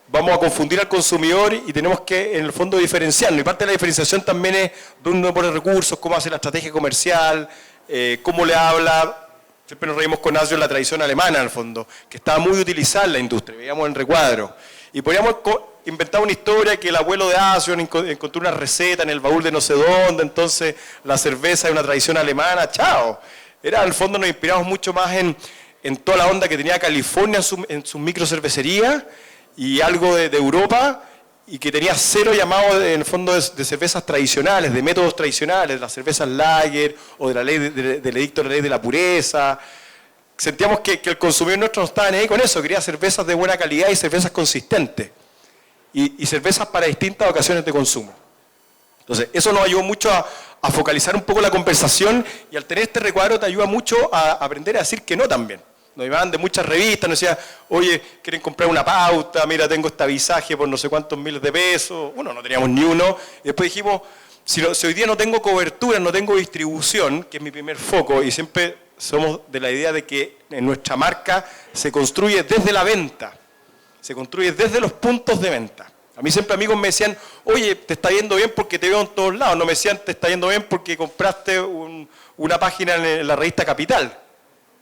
vamos a confundir al consumidor y tenemos que en el fondo diferenciarnos. Y parte de la diferenciación también es dónde uno pone recursos, cómo hace la estrategia comercial, cómo le habla. Siempre nos reímos con Asio en la tradición alemana, en el fondo, que estaba muy utilizada en la industria, veíamos en recuadro. Y podríamos inventar una historia que el abuelo de Asio encontró una receta en el baúl de no sé dónde, entonces la cerveza es una tradición alemana, chao. En el fondo nos inspiramos mucho más en toda la onda que tenía California en sus microcervecerías y algo de Europa, y que tenía cero llamado en el fondo de cervezas tradicionales, de métodos tradicionales, de las cervezas lager o de la ley del edicto de la ley de la pureza. Sentíamos que el consumidor nuestro no estaba ni ahí con eso, quería cervezas de buena calidad y cervezas consistentes y cervezas para distintas ocasiones de consumo. Entonces, eso nos ayudó mucho a focalizar un poco la conversación y al tener este recuadro te ayuda mucho a aprender a decir que no también. Nos iban de muchas revistas, nos decían, oye, ¿quieren comprar una pauta? Mira, tengo este avisaje por no sé cuántos miles de pesos. Uno, no teníamos ni uno. Y después dijimos, si hoy día no tengo cobertura, no tengo distribución, que es mi primer foco, y siempre somos de la idea de que en nuestra marca se construye desde la venta, se construye desde los puntos de venta. A mí siempre amigos me decían, oye, te está yendo bien porque te veo en todos lados. No me decían, te está yendo bien porque compraste una página en la revista Capital,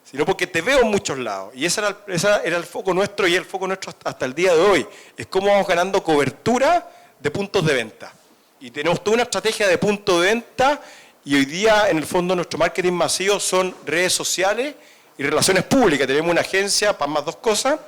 sino porque te veo en muchos lados. Y ese era el foco nuestro y el foco nuestro hasta el día de hoy. Es cómo vamos ganando cobertura de puntos de venta. Y tenemos toda una estrategia de punto de venta y hoy día en el fondo nuestro marketing masivo son redes sociales y relaciones públicas. Tenemos una agencia para más dos cosas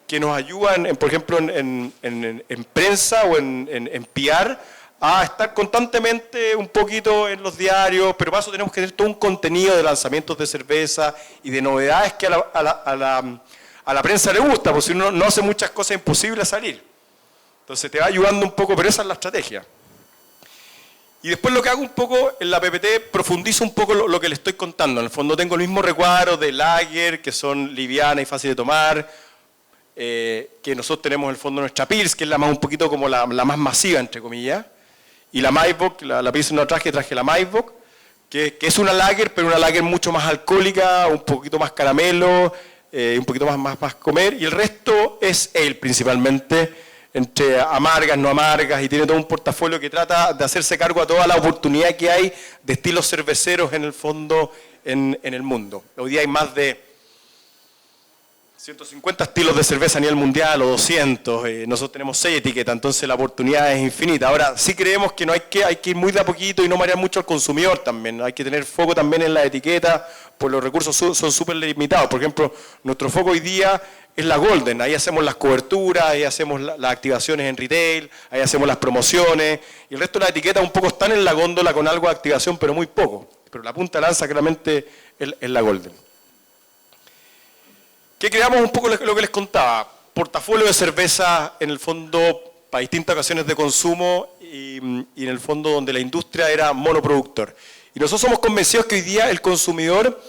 que nos ayudan, por ejemplo, en prensa o en PR, a estar constantemente un poquito en los diarios, pero para eso tenemos que tener todo un contenido de lanzamientos de cerveza y de novedades que a la prensa le gusta, porque si uno no hace muchas cosas imposibles salir. Entonces te va ayudando un poco, pero esa es la estrategia. Y después lo que hago un poco en la PPT, profundizo un poco lo que le estoy contando. En el fondo tengo el mismo recuadro de lager, que son livianas y fáciles de tomar, que nosotros tenemos en el fondo nuestra Pils, que es un poquito como la más masiva, entre comillas, y la Maibbock, la Pils no traje la Maibbock, que es una lager, pero una lager mucho más alcohólica, un poquito más caramelo, un poquito más comer, y el resto es ale principalmente, entre amargas, no amargas, y tiene todo un portafolio que trata de hacerse cargo a toda la oportunidad que hay de estilos cerveceros en el fondo en el mundo. Hoy día hay más de 150 estilos de cerveza a nivel mundial o 200, nosotros tenemos 6 etiquetas, entonces la oportunidad es infinita. Ahora, sí creemos que hay que ir muy de a poquito y no marear mucho al consumidor también, hay que tener foco también en la etiqueta, pues los recursos son súper limitados. Por ejemplo, nuestro foco hoy día es la Golden, ahí hacemos las coberturas, ahí hacemos las activaciones en retail, ahí hacemos las promociones, y el resto de las etiquetas un poco están en la góndola con algo de activación, pero muy poco. Pero la punta de lanza claramente es la Golden. ¿Qué creamos? Un poco lo que les contaba, portafolio de cerveza en el fondo para distintas ocasiones de consumo y en el fondo donde la industria era monoproductor. Y nosotros somos convencidos que hoy día el consumidor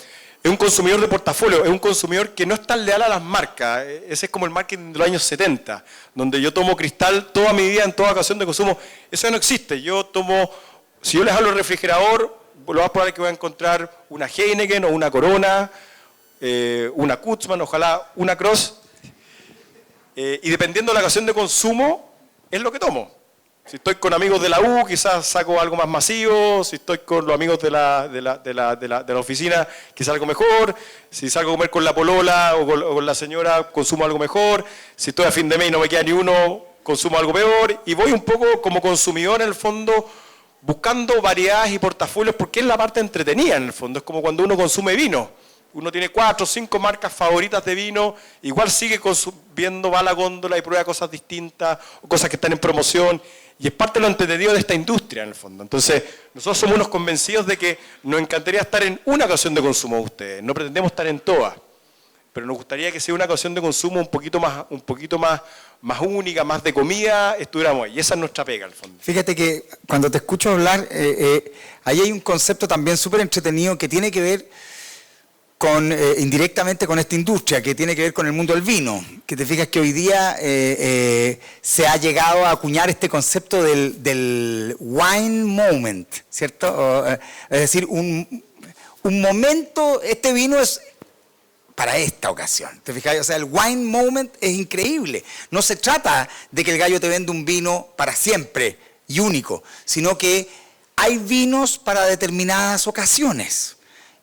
es un consumidor de portafolio, es un consumidor que no es tan leal a las marcas. Ese es como el marketing de los años 70, donde yo tomo Cristal toda mi vida en toda ocasión de consumo. Eso no existe. Si yo les hablo del refrigerador, lo más probable es que voy a encontrar una Heineken o una Corona, una Kutzmann, ojalá una Cross, y dependiendo de la ocasión de consumo, es lo que tomo. Si estoy con amigos de la U, quizás saco algo más masivo. Si estoy con los amigos de la oficina, quizás algo mejor. Si salgo a comer con la polola o con la señora, consumo algo mejor. Si estoy a fin de mes y no me queda ni uno, consumo algo peor. Y voy un poco como consumidor en el fondo buscando variedades y portafolios, porque es la parte entretenida en el fondo. Es como cuando uno consume vino. Uno tiene 4 o 5 marcas favoritas de vino, igual sigue viendo, va a la góndola y prueba cosas distintas, o cosas que están en promoción, y es parte de lo entretenido de esta industria en el fondo. Entonces, nosotros somos unos convencidos de que nos encantaría estar en una ocasión de consumo de ustedes, no pretendemos estar en todas, pero nos gustaría que sea una ocasión de consumo un poquito más única, más de comida, estuviéramos ahí, y esa es nuestra pega en el fondo. Fíjate que cuando te escucho hablar, ahí hay un concepto también súper entretenido que tiene que ver indirectamente con esta industria, que tiene que ver con el mundo del vino, que te fijas que hoy día se ha llegado a acuñar este concepto del wine moment, ¿cierto? Es decir, un momento, este vino es para esta ocasión, ¿te fijas? O sea, el wine moment es increíble. No se trata de que el gallo te venda un vino para siempre y único, sino que hay vinos para determinadas ocasiones.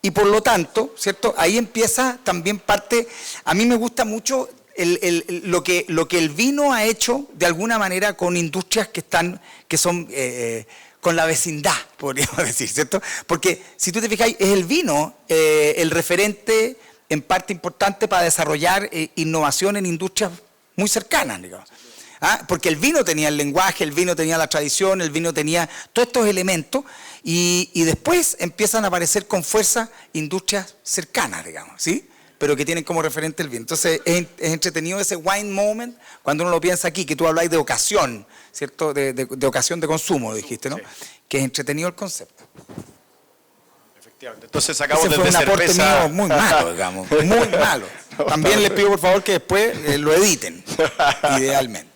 Y por lo tanto, ¿cierto? Ahí empieza también parte, a mí me gusta mucho lo que el vino ha hecho de alguna manera con industrias que son con la vecindad, podríamos decir, ¿cierto? Porque si tú te fijas, es el vino el referente en parte importante para desarrollar innovación en industrias muy cercanas, digamos. Porque el vino tenía el lenguaje, el vino tenía la tradición, el vino tenía todos estos elementos y después empiezan a aparecer con fuerza industrias cercanas, digamos, ¿sí? Pero que tienen como referente el vino. Entonces es entretenido ese wine moment cuando uno lo piensa aquí, que tú habláis de ocasión, ¿cierto? De ocasión de consumo, dijiste, ¿no? Sí. Que es entretenido el concepto. Efectivamente. Entonces sacamos ese fue un aporte mío muy malo, digamos, muy malo. También les pido por favor que después lo editen, idealmente.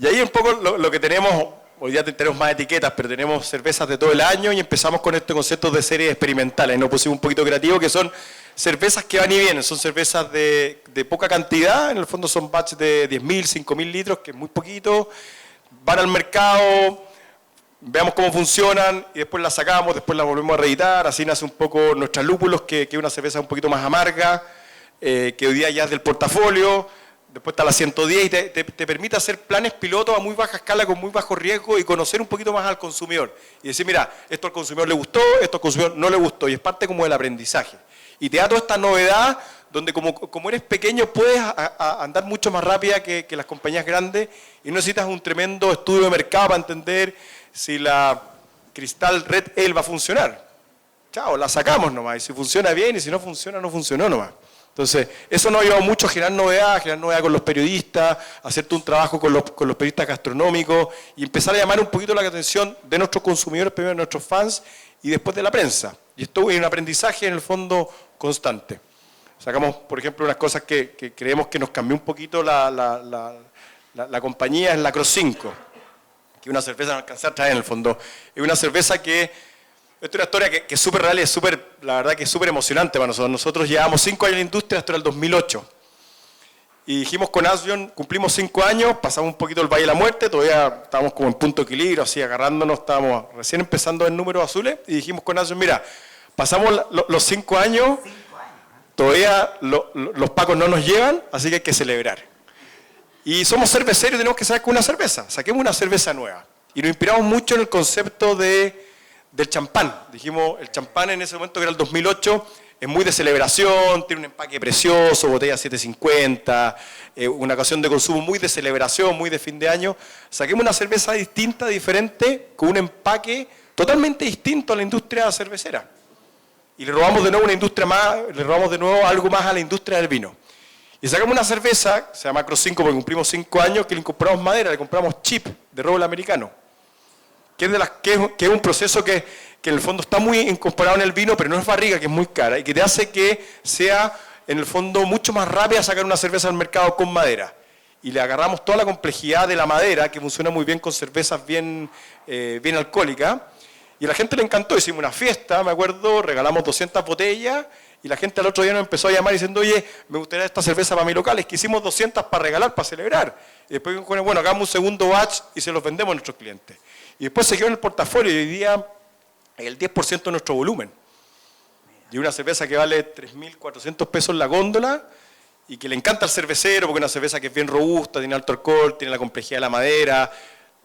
Y ahí un poco lo que tenemos hoy día tenemos más etiquetas, pero tenemos cervezas de todo el año y empezamos con este concepto de series experimentales. Nos pusimos un poquito creativos, que son cervezas que van y vienen. Son cervezas de poca cantidad, en el fondo son batches de 10.000, 5.000 litros, que es muy poquito. Van al mercado, veamos cómo funcionan y después las sacamos, después las volvemos a reeditar. Así nace un poco nuestras lúpulos, que es una cerveza un poquito más amarga, que hoy día ya es del portafolio. Después está la 110 y te permite hacer planes pilotos a muy baja escala, con muy bajo riesgo y conocer un poquito más al consumidor. Y decir, mira, esto al consumidor le gustó, esto al consumidor no le gustó. Y es parte como del aprendizaje. Y te da toda esta novedad donde como eres pequeño puedes andar mucho más rápida que las compañías grandes y no necesitas un tremendo estudio de mercado para entender si la Cristal Red Ale va a funcionar. Chao, la sacamos nomás. Y si funciona bien y si no funciona, no funcionó nomás. Entonces, eso nos ha llevado mucho a generar novedad con los periodistas, hacerte un trabajo con los periodistas gastronómicos y empezar a llamar un poquito la atención de nuestros consumidores, primero de nuestros fans y después de la prensa. Y esto es un aprendizaje en el fondo constante. Sacamos, por ejemplo, unas cosas que creemos que nos cambió un poquito la compañía, es la Cross 5, que es una cerveza, no alcancé a traer en el fondo. Es una cerveza que... Esta es una historia que es súper real y es la verdad que es súper emocionante para nosotros. Nosotros llevamos 5 años en la industria, esto era el 2008. Y dijimos con Asbion, cumplimos 5 años, pasamos un poquito el Valle de la Muerte, todavía estábamos como en punto de equilibrio, así agarrándonos, estábamos recién empezando en números azules, y dijimos con Asbion, mira, pasamos los 5 años, todavía los pacos no nos llegan, así que hay que celebrar. Y somos cerveceros y tenemos que sacar una cerveza, saquemos una cerveza nueva. Y nos inspiramos mucho en el concepto del champán. Dijimos, el champán en ese momento, que era el 2008, es muy de celebración, tiene un empaque precioso, botella 750, una ocasión de consumo muy de celebración, muy de fin de año. Saquemos una cerveza distinta, diferente, con un empaque totalmente distinto a la industria cervecera. Y le robamos de nuevo una industria más, le robamos de nuevo algo más a la industria del vino. Y sacamos una cerveza, se llama Cross 5 porque cumplimos 5 años, que le incorporamos madera, le compramos chip de roble americano. Que es un proceso que en el fondo está muy incorporado en el vino, pero no es barriga, que es muy cara, y que te hace que sea, en el fondo, mucho más rápida sacar una cerveza al mercado con madera. Y le agarramos toda la complejidad de la madera, que funciona muy bien con cervezas bien alcohólicas, y a la gente le encantó. Hicimos una fiesta, me acuerdo, regalamos 200 botellas, y la gente al otro día nos empezó a llamar diciendo, oye, me gustaría esta cerveza para mi local. Es que hicimos 200 para regalar, para celebrar. Y después, bueno, hagamos un segundo batch y se los vendemos a nuestros clientes. Y después se quedó en el portafolio y hoy día es el 10% de nuestro volumen. Y una cerveza que vale 3.400 pesos en la góndola y que le encanta al cervecero porque es una cerveza que es bien robusta, tiene alto alcohol, tiene la complejidad de la madera.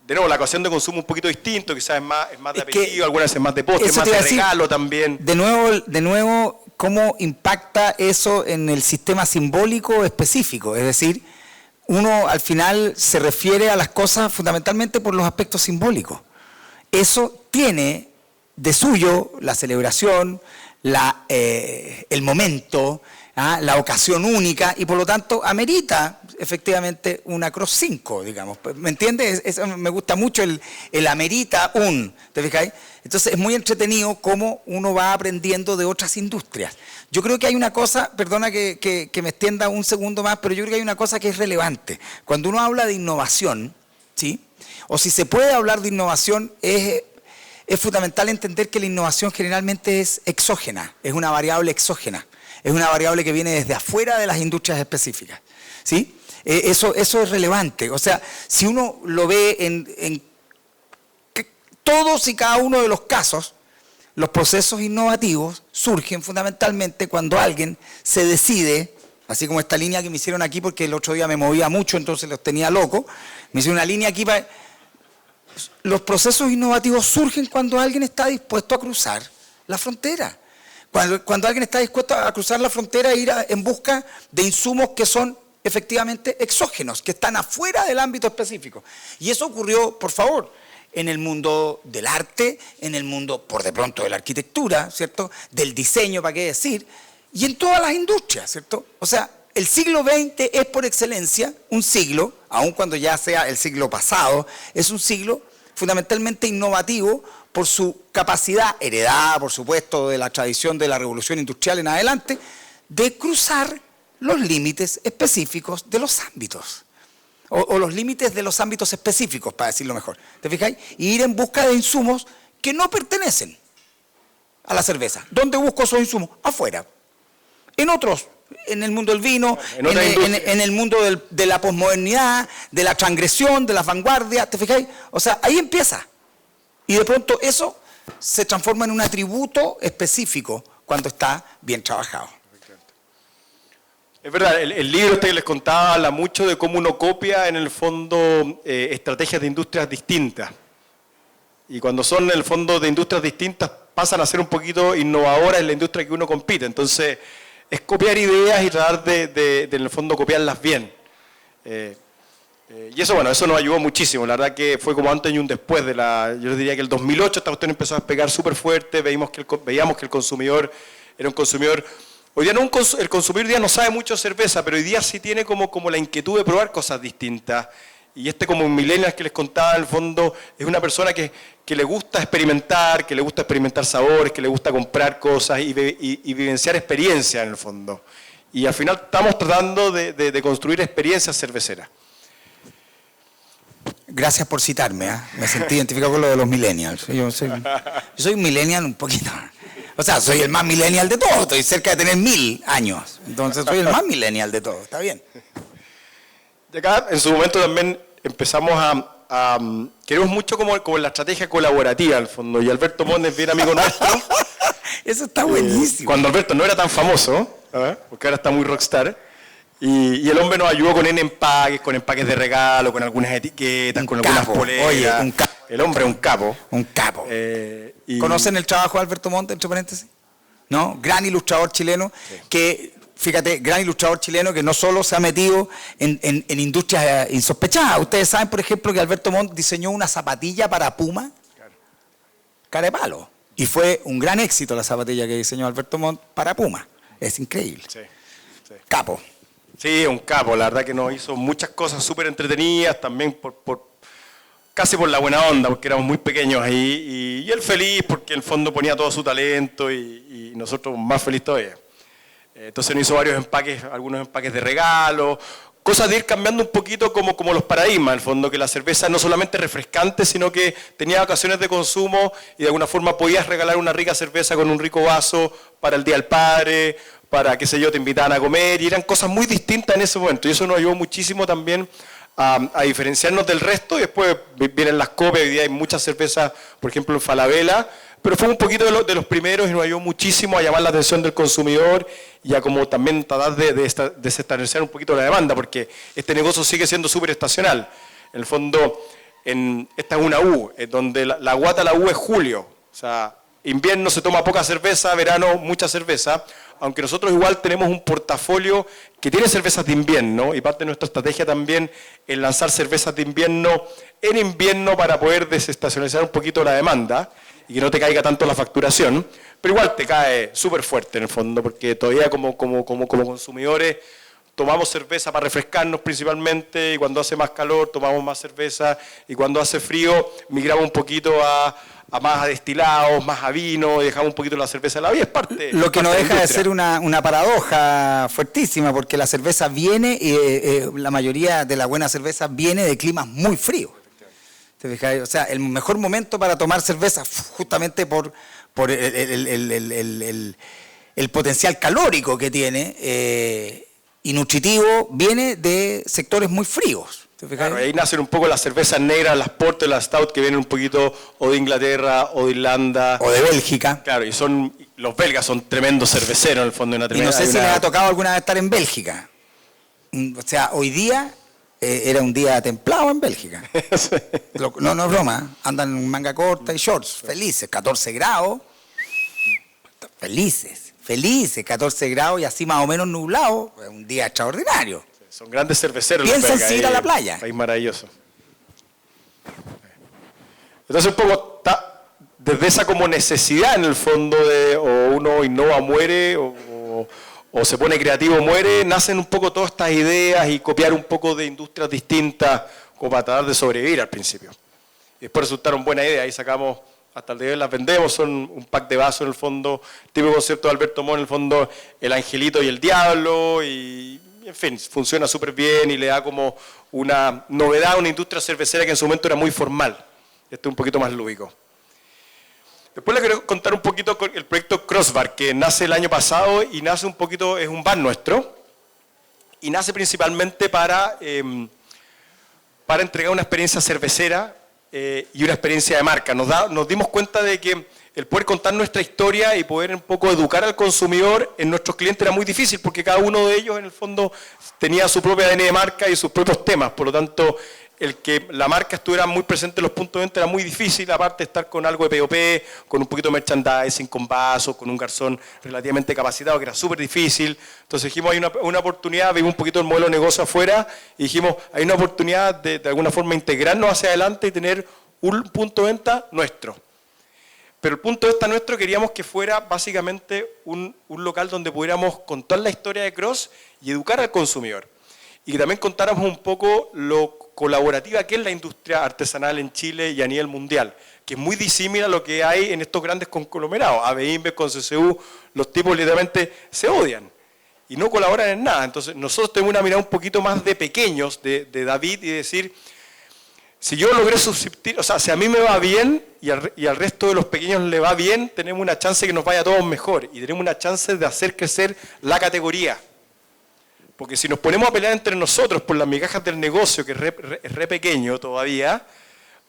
De nuevo, la ocasión de consumo un poquito distinto, quizás es más de aperitivo, algunas veces más de postre, más de regalo también. De nuevo, ¿cómo impacta eso en el sistema simbólico específico? Es decir, uno al final se refiere a las cosas fundamentalmente por los aspectos simbólicos. Eso tiene de suyo la celebración, el momento, la ocasión única y por lo tanto amerita efectivamente una Cross 5, digamos. ¿Me entiendes? Eso me gusta mucho el amerita ¿te fijáis? Entonces es muy entretenido cómo uno va aprendiendo de otras industrias. Yo creo que hay una cosa, perdona que me extienda un segundo más, pero yo creo que hay una cosa que es relevante. Cuando uno habla de innovación, ¿sí? O si se puede hablar de innovación, es fundamental entender que la innovación generalmente es exógena, es una variable exógena, es una variable que viene desde afuera de las industrias específicas, ¿sí? Eso es relevante. O sea, si uno lo ve en todos y cada uno de los casos, los procesos innovativos surgen fundamentalmente cuando alguien se decide, así como esta línea que me hicieron aquí, porque el otro día me movía mucho, entonces los tenía locos, me hicieron una línea aquí para... Los procesos innovativos surgen cuando alguien está dispuesto a cruzar la frontera. Cuando alguien está dispuesto a cruzar la frontera e ir en busca de insumos que son efectivamente exógenos, que están afuera del ámbito específico. Y eso ocurrió, por favor, en el mundo del arte, en el mundo, por de pronto, de la arquitectura, ¿cierto? Del diseño, ¿para qué decir? Y en todas las industrias, ¿cierto? O sea, el siglo XX es por excelencia un siglo, aun cuando ya sea el siglo pasado, es un siglo fundamentalmente innovativo por su capacidad, heredada, por supuesto, de la tradición de la revolución industrial en adelante, de cruzar los límites específicos de los ámbitos. o los límites de los ámbitos específicos, para decirlo mejor. ¿Te fijáis? Y ir en busca de insumos que no pertenecen a la cerveza. ¿Dónde busco esos insumos? Afuera. En otros, en el mundo del vino, en el mundo de la posmodernidad, de la transgresión, de la vanguardia, ¿te fijáis? O sea, ahí empieza. Y de pronto eso se transforma en un atributo específico cuando está bien trabajado. Es verdad, el libro que les contaba habla mucho de cómo uno copia en el fondo estrategias de industrias distintas. Y cuando son en el fondo de industrias distintas pasan a ser un poquito innovadoras en la industria que uno compite. Entonces es copiar ideas y tratar de en el fondo copiarlas bien. Y eso, bueno, eso nos ayudó muchísimo. La verdad que fue como antes y un después yo les diría que el 2008 esta cuestión empezó a pegar súper fuerte, veíamos que el consumidor era un consumidor. Hoy día el consumidor hoy día no sabe mucho de cerveza, pero hoy día sí tiene como la inquietud de probar cosas distintas. Y como un millennial que les contaba, en el fondo, es una persona que le gusta experimentar sabores, que le gusta comprar cosas y vivenciar experiencias en el fondo. Y al final estamos tratando de construir experiencias cerveceras. Gracias por citarme, ¿eh? Me sentí identificado con lo de los millennials. Yo soy un millennial un poquito. O sea, soy el más millennial de todos, estoy cerca de tener 1000 años. Entonces soy el más millennial de todos, está bien. Y acá, en su momento también empezamos queremos mucho como la estrategia colaborativa, al fondo. Y Alberto Montt es bien amigo nuestro. Eso está buenísimo. Cuando Alberto no era tan famoso, porque ahora está muy rockstar. Y el hombre nos ayudó con empaques de regalo, con algunas etiquetas, con algunas poleras. Oye, un capo. El hombre es un capo. Un capo. ¿Conocen el trabajo de Alberto Montt, entre paréntesis? ¿No? Gran ilustrador chileno, sí. Que, fíjate, gran ilustrador chileno que no solo se ha metido en industrias insospechadas. Ustedes saben, por ejemplo, que Alberto Montt diseñó una zapatilla para Puma. Cara de palo. Y fue un gran éxito la zapatilla que diseñó Alberto Montt para Puma. Es increíble. Sí, sí. Capo. Sí, un capo, la verdad que nos hizo muchas cosas súper entretenidas, también casi por la buena onda, porque éramos muy pequeños ahí, y él feliz porque en el fondo ponía todo su talento y nosotros más feliz todavía. Entonces nos hizo varios empaques, algunos empaques de regalo, cosas de ir cambiando un poquito como los paradigmas, en el fondo, que la cerveza no solamente refrescante, sino que tenía ocasiones de consumo y de alguna forma podías regalar una rica cerveza con un rico vaso para el Día del Padre, para, qué sé yo, te invitaban a comer, y eran cosas muy distintas en ese momento. Y eso nos ayudó muchísimo también a diferenciarnos del resto. Y después vienen las copias, hoy día hay muchas cervezas, por ejemplo, en Falabella, pero fue un poquito de los primeros y nos ayudó muchísimo a llamar la atención del consumidor y a como también tratar de desestabilizar un poquito la demanda, porque este negocio sigue siendo súper estacional. En el fondo, esta es una U, donde la guata la U es julio. O sea, invierno se toma poca cerveza, verano mucha cerveza, aunque nosotros igual tenemos un portafolio que tiene cervezas de invierno, y parte de nuestra estrategia también es lanzar cervezas de invierno en invierno para poder desestacionalizar un poquito la demanda y que no te caiga tanto la facturación, pero igual te cae súper fuerte en el fondo, porque todavía como consumidores tomamos cerveza para refrescarnos principalmente, y cuando hace más calor tomamos más cerveza, y cuando hace frío migramos un poquito a más a destilados, más a vino, y dejamos un poquito la cerveza de la vida, es parte. Lo que no deja de ser una paradoja fuertísima, porque la cerveza viene, la mayoría de la buena cerveza viene de climas muy fríos. ¿Te fijas? O sea, el mejor momento para tomar cerveza, justamente por el potencial calórico que tiene y nutritivo, viene de sectores muy fríos. Claro, ahí nacen un poco las cervezas negras, las porter, las stout, que vienen un poquito o de Inglaterra o de Irlanda. O de Bélgica. Claro, y los belgas son tremendos cerveceros en el fondo. Y no sé si les ha tocado alguna vez estar en Bélgica. O sea, hoy día era un día templado en Bélgica. Sí. No es broma, andan en manga corta y shorts, felices, 14 grados. Felices, 14 grados y así más o menos nublado, un día extraordinario. Son grandes cerveceros. Piensen en ir a la playa. País maravilloso. Entonces un poco desde esa como necesidad en el fondo de o uno innova, muere, o se pone creativo, muere, nacen un poco todas estas ideas y copiar un poco de industrias distintas como para tratar de sobrevivir al principio. Y después resultaron buenas ideas, ahí sacamos, hasta el día de hoy las vendemos, son un pack de vasos en el fondo, típico concepto de Alberto Montt, en el fondo, el angelito y el diablo, y en fin, funciona súper bien y le da como una novedad a una industria cervecera que en su momento era muy formal. Este es un poquito más lúdico. Después les quiero contar un poquito con el proyecto Crossbar, que nace el año pasado y nace un poquito, es un bar nuestro, y nace principalmente para entregar una experiencia cervecera y una experiencia de marca. Nos dimos cuenta de que el poder contar nuestra historia y poder un poco educar al consumidor en nuestros clientes era muy difícil, porque cada uno de ellos en el fondo tenía su propia ADN de marca y sus propios temas, por lo tanto el que la marca estuviera muy presente en los puntos de venta era muy difícil, aparte de estar con algo de POP, con un poquito de merchandising, con vasos, con un garzón relativamente capacitado, que era súper difícil. Entonces dijimos, hay una oportunidad, vimos un poquito el modelo de negocio afuera, y dijimos, hay una oportunidad de alguna forma integrarnos hacia adelante y tener un punto de venta nuestro. Pero el punto de vista nuestro queríamos que fuera básicamente un local donde pudiéramos contar la historia de Cross y educar al consumidor. Y que también contáramos un poco lo colaborativa que es la industria artesanal en Chile y a nivel mundial, que es muy disímil a lo que hay en estos grandes conglomerados. AB InBev con CCU, los tipos literalmente se odian y no colaboran en nada. Entonces nosotros tenemos una mirada un poquito más de pequeños, de David, y decir, si yo logré subsistir, o sea, si a mí me va bien y al resto de los pequeños le va bien, tenemos una chance que nos vaya a todos mejor y tenemos una chance de hacer crecer la categoría. Porque si nos ponemos a pelear entre nosotros por las migajas del negocio, que es re pequeño todavía,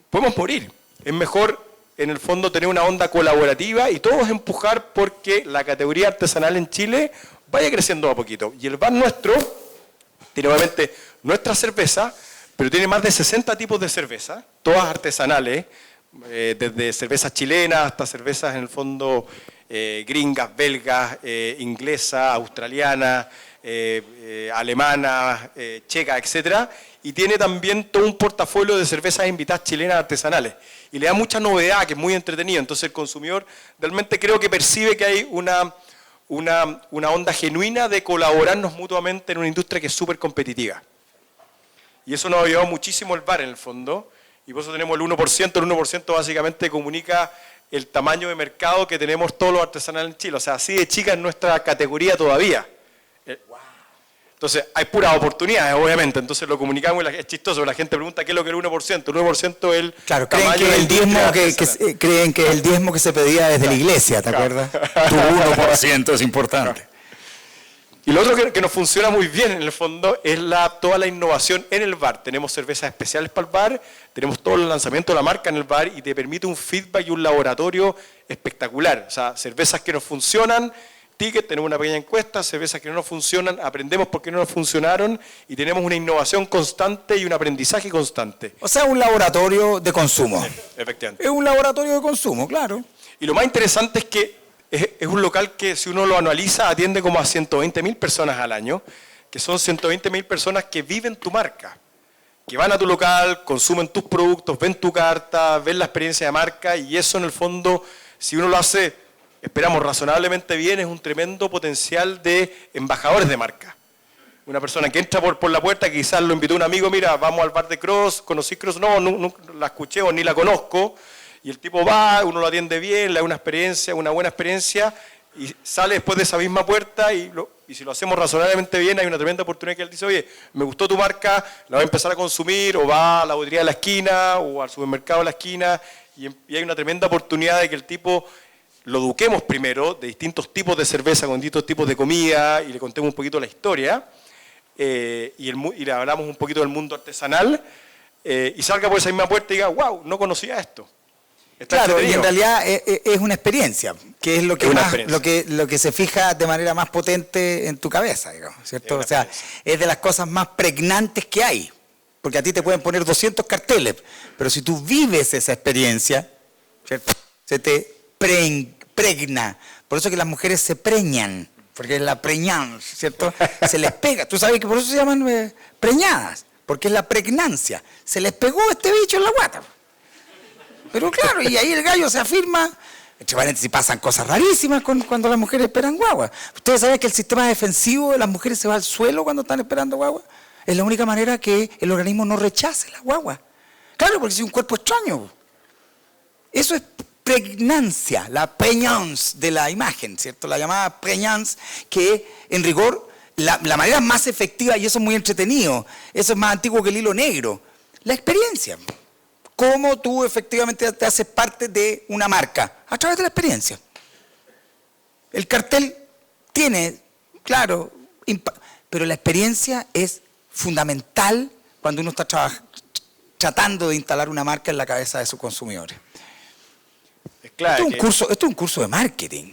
podemos morir. Es mejor, en el fondo, tener una onda colaborativa y todos empujar porque la categoría artesanal en Chile vaya creciendo a poquito. Y el bar nuestro tiene obviamente nuestra cerveza, pero tiene más de 60 tipos de cerveza, todas artesanales, desde cervezas chilenas hasta cervezas en el fondo gringas, belgas, inglesas, australianas, alemana, checa, etcétera, y tiene también todo un portafolio de cervezas invitadas chilenas artesanales. Y le da mucha novedad, que es muy entretenido. Entonces el consumidor realmente creo que percibe que hay una onda genuina de colaborarnos mutuamente en una industria que es súper competitiva. Y eso nos ha ayudado muchísimo el bar en el fondo, y por eso tenemos el 1%. El 1% básicamente comunica el tamaño de mercado que tenemos todos los artesanales en Chile. O sea, así de chica es nuestra categoría todavía. Entonces, hay puras oportunidades, obviamente. Entonces lo comunicamos y es chistoso. La gente pregunta qué es lo que es el 1%. El 1% es el claro, tamaño creen que el diezmo que se pedía desde la iglesia, ¿te acuerdas? Tu 1% es importante. Y lo otro que nos funciona muy bien en el fondo es toda la innovación en el bar. Tenemos cervezas especiales para el bar, tenemos todo el lanzamiento de la marca en el bar y te permite un feedback y un laboratorio espectacular. O sea, cervezas que nos funcionan, ticket, tenemos una pequeña encuesta, cervezas que no nos funcionan, aprendemos por qué no nos funcionaron y tenemos una innovación constante y un aprendizaje constante. O sea, un laboratorio de consumo. Sí, efectivamente. Es un laboratorio de consumo, claro. Y lo más interesante es que es un local que, si uno lo analiza, atiende como a 120.000 personas al año, que son 120.000 personas que viven tu marca, que van a tu local, consumen tus productos, ven tu carta, ven la experiencia de marca, y eso en el fondo, si uno lo hace, esperamos razonablemente bien, es un tremendo potencial de embajadores de marca. Una persona que entra por la puerta, que quizás lo invitó un amigo, mira, vamos al bar de Cross, ¿conocí Cross? No, la escuché o ni la conozco. Y el tipo va, uno lo atiende bien, le da una buena experiencia, y sale después de esa misma puerta y si lo hacemos razonablemente bien, hay una tremenda oportunidad que él dice, oye, me gustó tu marca, la voy a empezar a consumir, o va a la bodería de la esquina, o al supermercado de la esquina, y hay una tremenda oportunidad de que el tipo lo eduquemos primero de distintos tipos de cerveza, con distintos tipos de comida, y le contemos un poquito la historia, y le hablamos un poquito del mundo artesanal, y salga por esa misma puerta y diga, wow, no conocía esto. Claro, y en realidad es una experiencia, que es lo que se fija de manera más potente en tu cabeza, digamos, ¿cierto? O sea, es de las cosas más pregnantes que hay, porque a ti te pueden poner 200 carteles, pero si tú vives esa experiencia, ¿cierto? Se te pregna. Por eso que las mujeres se preñan, porque es la preñance, ¿cierto? Se les pega. Tú sabes que por eso se llaman preñadas, porque es la pregnancia. Se les pegó este bicho en la guata. Pero claro, y ahí el gallo se afirma. Entre paréntesis, pasan cosas rarísimas cuando las mujeres esperan guagua. ¿Ustedes saben que el sistema defensivo de las mujeres se va al suelo cuando están esperando guagua? Es la única manera que el organismo no rechace la guagua. Claro, porque es un cuerpo extraño. Eso es pregnancia, la preñance de la imagen, ¿cierto? La llamada preñance, que en rigor la manera más efectiva, y eso es muy entretenido, eso es más antiguo que el hilo negro, la experiencia. Cómo tú efectivamente te haces parte de una marca, a través de la experiencia. El cartel tiene, claro, pero la experiencia es fundamental cuando uno está tratando de instalar una marca en la cabeza de sus consumidores. Claro, esto es un curso de marketing.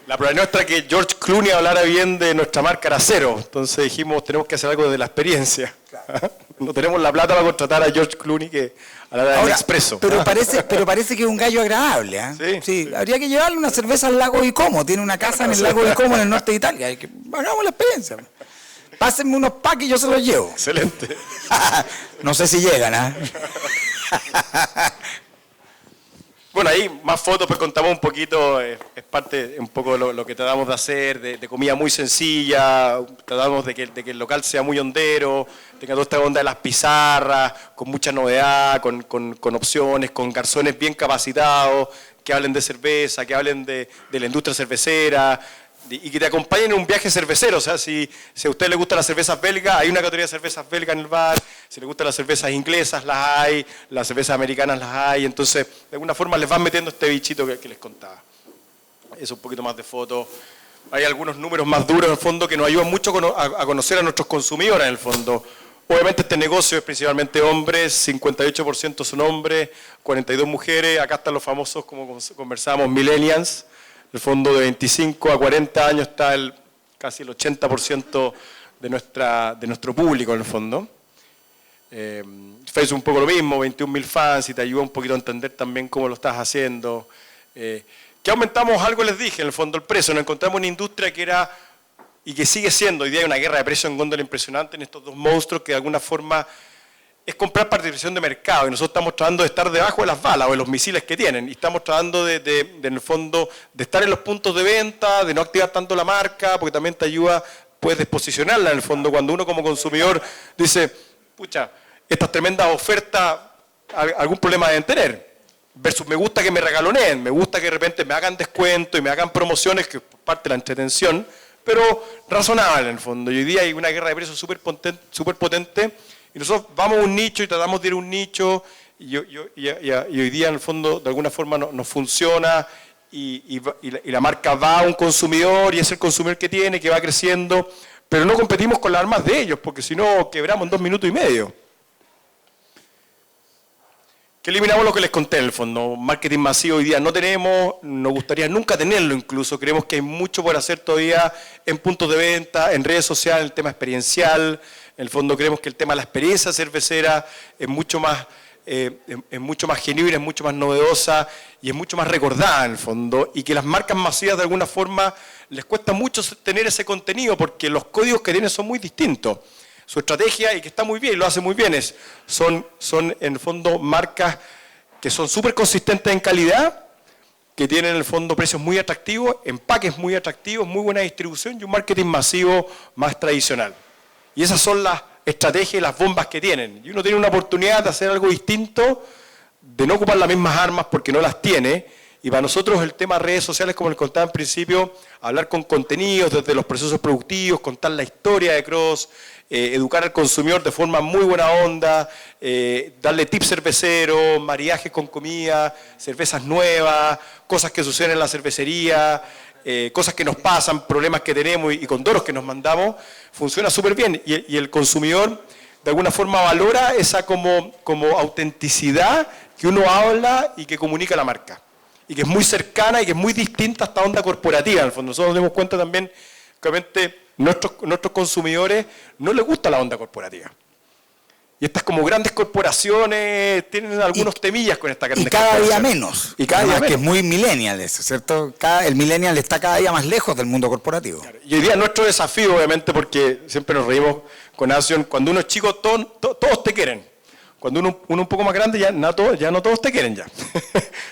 La probabilidad nuestra que George Clooney hablara bien de nuestra marca era cero. Entonces dijimos, tenemos que hacer algo de la experiencia. Claro. No tenemos la plata para contratar a George Clooney que hablara del Expreso. Pero parece que es un gallo agradable. ¿Eh? Sí. Habría que llevarle una cerveza al lago Como. Tiene una casa en el lago Como, en el norte de Italia. Hagamos la experiencia. Pásenme unos packs y yo se los llevo. Excelente. No sé si llegan, ¿ah? Bueno, ahí más fotos, pues contamos un poquito, es parte un poco de lo que tratamos de hacer, de comida muy sencilla, tratamos de que el local sea muy hondero, tenga toda esta onda de las pizarras, con mucha novedad, con opciones, con garzones bien capacitados, que hablen de cerveza, que hablen de la industria cervecera, y que te acompañen en un viaje cervecero. O sea, si a usted le gustan las cervezas belgas, hay una categoría de cervezas belgas en el bar. Si le gustan las cervezas inglesas, las hay. Las cervezas americanas, las hay. Entonces, de alguna forma les van metiendo este bichito que les contaba. Eso, un poquito más de fotos. Hay algunos números más duros en el fondo que nos ayudan mucho a conocer a nuestros consumidores en el fondo. Obviamente este negocio es principalmente hombres, 58% son hombres, 42 mujeres. Acá están los famosos, como conversábamos, millennials. En el fondo de 25 a 40 años está casi el 80% de nuestro público en el fondo. Facebook un poco lo mismo, 21.000 fans, y te ayuda un poquito a entender también cómo lo estás haciendo. Que aumentamos algo, les dije, en el fondo el precio. Nos encontramos una industria que era, y que sigue siendo, hoy día hay una guerra de precios en góndola impresionante en estos dos monstruos que de alguna forma es comprar participación de mercado, y nosotros estamos tratando de estar debajo de las balas o de los misiles que tienen, y estamos tratando en el fondo de estar en los puntos de venta, de no activar tanto la marca, porque también te ayuda, puedes desposicionarla en el fondo, cuando uno como consumidor dice, pucha, estas tremendas ofertas, algún problema deben tener, versus me gusta que me regaloneen, me gusta que de repente me hagan descuento y me hagan promociones, que es parte de la entretención, pero razonable en el fondo, y hoy día hay una guerra de precios súper potente. Y nosotros vamos a un nicho y tratamos de ir a un nicho y hoy día en el fondo de alguna forma nos funciona y la marca va a un consumidor y es el consumidor que tiene, que va creciendo, pero no competimos con las armas de ellos porque si no quebramos en 2 minutos y medio. Que eliminamos lo que les conté en el fondo. Marketing masivo hoy día no tenemos, nos gustaría nunca tenerlo incluso. Creemos que hay mucho por hacer todavía en puntos de venta, en redes sociales, en el tema experiencial. En el fondo creemos que el tema de la experiencia cervecera es mucho más genuina, es mucho más novedosa y es mucho más recordada en el fondo. Y que las marcas masivas de alguna forma les cuesta mucho tener ese contenido porque los códigos que tienen son muy distintos. Su estrategia, y que está muy bien, y lo hace muy bien, son en el fondo marcas que son súper consistentes en calidad, que tienen en el fondo precios muy atractivos, empaques muy atractivos, muy buena distribución y un marketing masivo más tradicional. Y esas son las estrategias y las bombas que tienen. Y uno tiene una oportunidad de hacer algo distinto, de no ocupar las mismas armas porque no las tiene. Y para nosotros el tema de redes sociales, como les contaba en principio, hablar con contenidos desde los procesos productivos, contar la historia de Cross, educar al consumidor de forma muy buena onda, darle tips cerveceros, mariajes con comida, cervezas nuevas, cosas que suceden en la cervecería, cosas que nos pasan, problemas que tenemos y condoros que nos mandamos, funciona súper bien. Y el consumidor de alguna forma valora esa como autenticidad que uno habla y que comunica la marca. Y que es muy cercana y que es muy distinta a esta onda corporativa. En el fondo, nosotros nos damos cuenta también que obviamente nuestros consumidores no les gusta la onda corporativa. Y estas como grandes corporaciones tienen algunos temillas con esta Y cada día menos. Y cada día menos. Que es muy millennial eso, ¿cierto? El millennial está cada día más lejos del mundo corporativo. Claro. Y hoy día nuestro desafío, obviamente, porque siempre nos reímos con Asion, cuando uno es chico, todos te quieren. Cuando uno un poco más grande, ya no todos te quieren ya.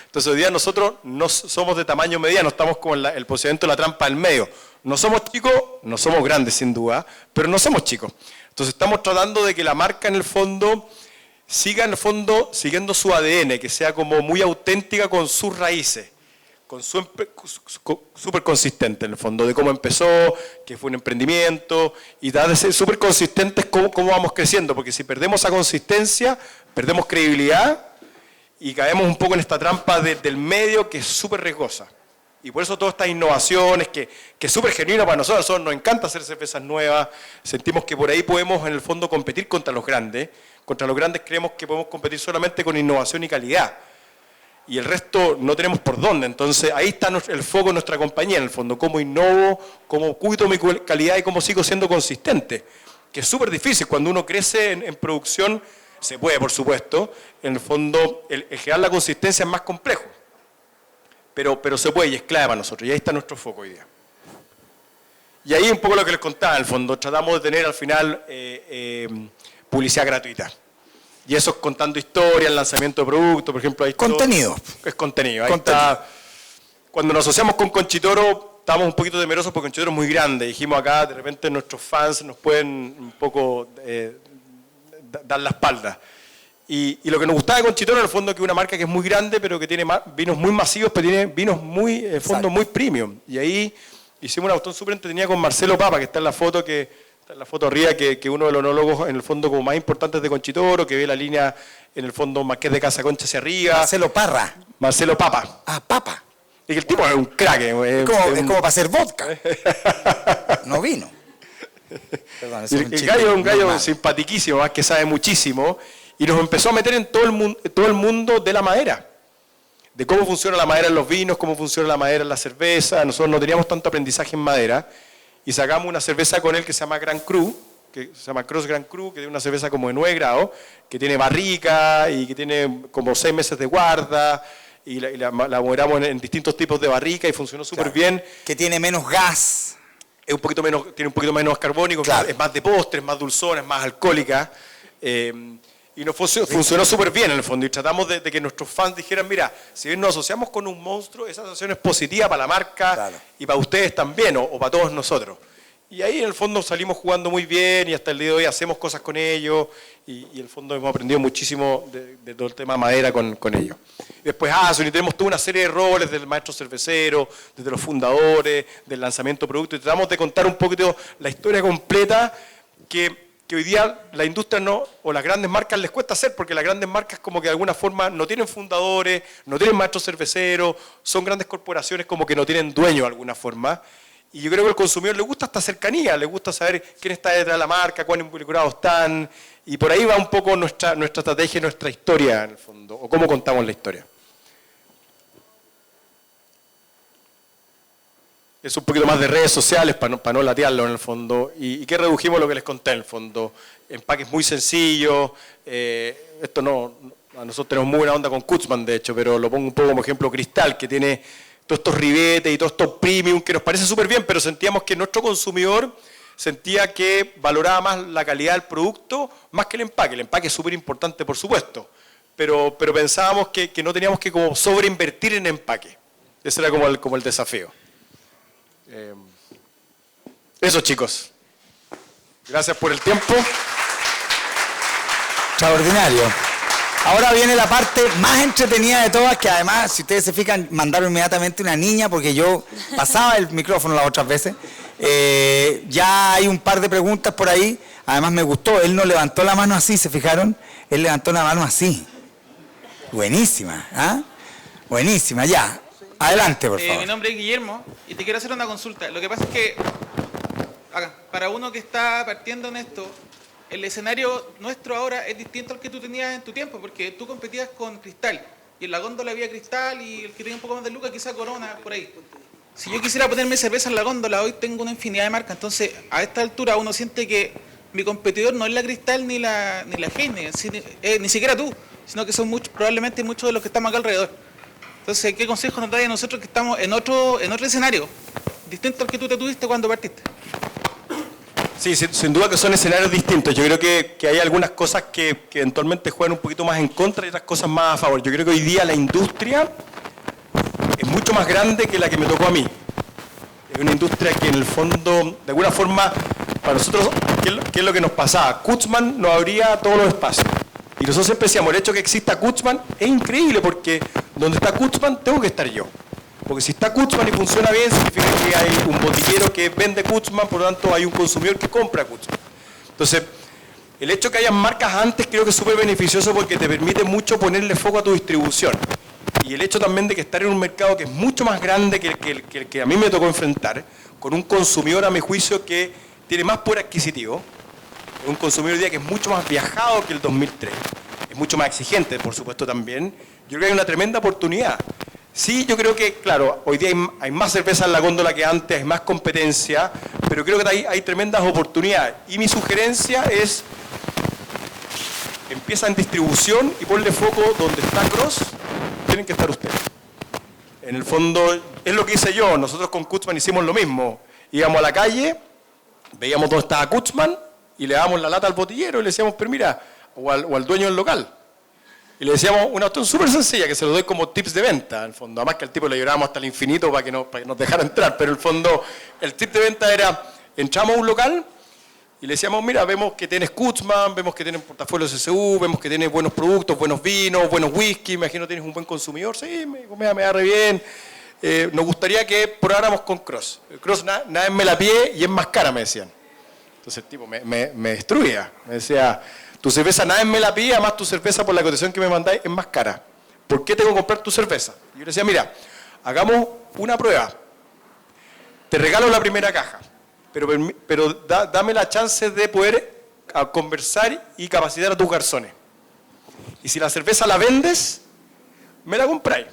Entonces hoy día nosotros no somos de tamaño mediano, estamos como en el posicionamiento de la trampa del medio. No somos chicos, no somos grandes sin duda, pero no somos chicos. Entonces estamos tratando de que la marca en el fondo siga en el fondo siguiendo su ADN, que sea como muy auténtica con sus raíces, súper consistente en el fondo, de cómo empezó, que fue un emprendimiento, y da de ser súper consistentes cómo vamos creciendo, porque si perdemos esa consistencia, perdemos credibilidad y caemos un poco en esta trampa del medio que es súper riesgosa. Y por eso todas estas innovaciones, que es súper genuino para nosotros, a nosotros nos encanta hacer cervezas nuevas, sentimos que por ahí podemos en el fondo competir contra los grandes. Contra los grandes creemos que podemos competir solamente con innovación y calidad. Y el resto no tenemos por dónde. Entonces ahí está el foco de nuestra compañía, en el fondo, cómo innovo, cómo cuido mi calidad y cómo sigo siendo consistente. Que es súper difícil, cuando uno crece en producción, se puede por supuesto, en el fondo el generar la consistencia es más complejo. Pero se puede y es clave para nosotros, y ahí está nuestro foco hoy día. Y ahí un poco lo que les contaba, en el fondo, tratamos de tener al final publicidad gratuita. Y eso es contando historias, lanzamiento de productos, por ejemplo. Hay contenido. Es contenido. Ahí está. Cuando nos asociamos con Conchitoro, estábamos un poquito temerosos porque Conchitoro es muy grande. Dijimos acá, de repente nuestros fans nos pueden un poco dar la espalda. Y lo que nos gustaba de Conchitoro, en el fondo, es que es una marca que es muy grande, pero que tiene vinos muy masivos, pero tiene vinos muy, en el fondo, muy premium. Y ahí hicimos una cuestión súper entretenida con Marcelo Papa, que está en la foto arriba, que uno de los enólogos, en el fondo, como más importantes de Conchitoro, que ve la línea, en el fondo, Marqués de Casa Concha hacia arriba. Marcelo Parra. Marcelo Papa. Ah, Papa. Y que el tipo es un crack. Es como para hacer vodka. No vino. Perdón, el gallo es un gallo simpatiquísimo, más que sabe muchísimo. Y nos empezó a meter en todo el mundo de la madera. De cómo funciona la madera en los vinos, cómo funciona la madera en la cerveza. Nosotros no teníamos tanto aprendizaje en madera. Y sacamos una cerveza con él que se llama Grand Cru, que se llama Cross Grand Cru, que es una cerveza como de 9 grados, que tiene barrica y que tiene como 6 meses de guarda. Y la moderamos en distintos tipos de barrica y funcionó súper bien. Que tiene menos gas. Tiene un poquito menos carbónico, claro. Es más de postres, más dulzona, es más alcohólica. Y nos funcionó súper bien en el fondo. Y tratamos de que nuestros fans dijeran, mira, si bien nos asociamos con un monstruo, esa asociación es positiva para la marca, claro, y para ustedes también, o para todos nosotros. Y ahí en el fondo salimos jugando muy bien y hasta el día de hoy hacemos cosas con ellos. Y en el fondo hemos aprendido muchísimo de todo el tema madera con ellos. Después y tenemos toda una serie de roles del maestro cervecero, desde los fundadores, del lanzamiento de productos. Y tratamos de contar un poquito la historia completa que hoy día la industria o las grandes marcas les cuesta hacer, porque las grandes marcas como que de alguna forma no tienen fundadores, no tienen maestros cerveceros, son grandes corporaciones como que no tienen dueño de alguna forma. Y yo creo que al consumidor le gusta esta cercanía, le gusta saber quién está detrás de la marca, cuán involucrados están, y por ahí va un poco nuestra estrategia y nuestra historia en el fondo, o cómo contamos la historia. Es un poquito más de redes sociales para no latearlo en el fondo. ¿Y qué redujimos? Lo que les conté en el fondo. Empaques muy sencillos. Esto a nosotros tenemos muy buena onda con Kutzmann, de hecho, pero lo pongo un poco como ejemplo Cristal, que tiene todos estos ribetes y todos estos premium, que nos parece súper bien, pero sentíamos que nuestro consumidor sentía que valoraba más la calidad del producto más que el empaque. El empaque es súper importante, por supuesto, pero pensábamos que no teníamos que como sobreinvertir en empaque. Ese era como el desafío. Eso, chicos. Gracias por el tiempo. Extraordinario. Ahora viene la parte más entretenida de todas, que además, si ustedes se fijan, mandaron inmediatamente una niña, porque yo pasaba el micrófono las otras veces. Ya hay un par de preguntas por ahí. Además me gustó, él no levantó la mano así, ¿se fijaron? Él levantó la mano así. Buenísima, ¿ah? Buenísima, ya. Adelante, por favor. Mi nombre es Guillermo y te quiero hacer una consulta. Lo que pasa es que, para uno que está partiendo en esto, el escenario nuestro ahora es distinto al que tú tenías en tu tiempo, porque tú competías con Cristal, y en la góndola había Cristal, y el que tenía un poco más de lucas quizá Corona, por ahí. Si yo quisiera ponerme cerveza en la góndola, hoy tengo una infinidad de marcas, entonces a esta altura uno siente que mi competidor no es la Cristal ni la Heineken, ni siquiera tú, sino que son probablemente muchos de los que estamos acá alrededor. Entonces, ¿qué consejo nos trae a nosotros que estamos en otro escenario, distinto al que tú te tuviste cuando partiste? Sí, sin duda que son escenarios distintos. Yo creo que hay algunas cosas que eventualmente juegan un poquito más en contra y otras cosas más a favor. Yo creo que hoy día la industria es mucho más grande que la que me tocó a mí. Es una industria que en el fondo, de alguna forma, para nosotros, ¿qué es lo que nos pasaba? Kutzmann nos abría todos los espacios. Y nosotros siempre decíamos, el hecho de que exista Kutzmann es increíble, porque donde está Kutzmann tengo que estar yo. Porque si está Kutzman y funciona bien, significa que hay un botiguero que vende Kutzman, por lo tanto hay un consumidor que compra Kutzman. Entonces, el hecho de que hayan marcas antes creo que es súper beneficioso porque te permite mucho ponerle foco a tu distribución. Y el hecho también de que estar en un mercado que es mucho más grande que el que a mí me tocó enfrentar, con un consumidor a mi juicio que tiene más poder adquisitivo, un consumidor hoy día que es mucho más viajado que el 2003, es mucho más exigente, por supuesto también, yo creo que hay una tremenda oportunidad. Sí, yo creo que, claro, hoy día hay más cerveza en la góndola que antes, hay más competencia, pero creo que hay tremendas oportunidades. Y mi sugerencia es, empieza en distribución y ponle foco donde está Cross, tienen que estar ustedes. En el fondo, es lo que hice yo, nosotros con Kutzman hicimos lo mismo. Íbamos a la calle, veíamos dónde estaba Kutzman y le dábamos la lata al botillero y le decíamos, pero mira, o al dueño del local. Y le decíamos una cuestión súper sencilla, que se lo doy como tips de venta, en el fondo. Además que al tipo le llorábamos hasta el infinito para que nos dejara entrar, pero en el fondo el tip de venta era, entramos a un local y le decíamos, mira, vemos que tienes Kutzman, vemos que tienes portafolios SSU, vemos que tienes buenos productos, buenos vinos, buenos whisky, imagino que tienes un buen consumidor, sí, me da re bien. Nos gustaría que probáramos con Cross. Cross nada me la pie y es más cara, me decían. Entonces el tipo me destruía, me decía, tu cerveza nada me la pide, además tu cerveza por la cotización que me mandáis es más cara. ¿Por qué tengo que comprar tu cerveza? Y yo le decía, mira, hagamos una prueba. Te regalo la primera caja, pero dame la chance de poder conversar y capacitar a tus garzones. Y si la cerveza la vendes, me la compráis.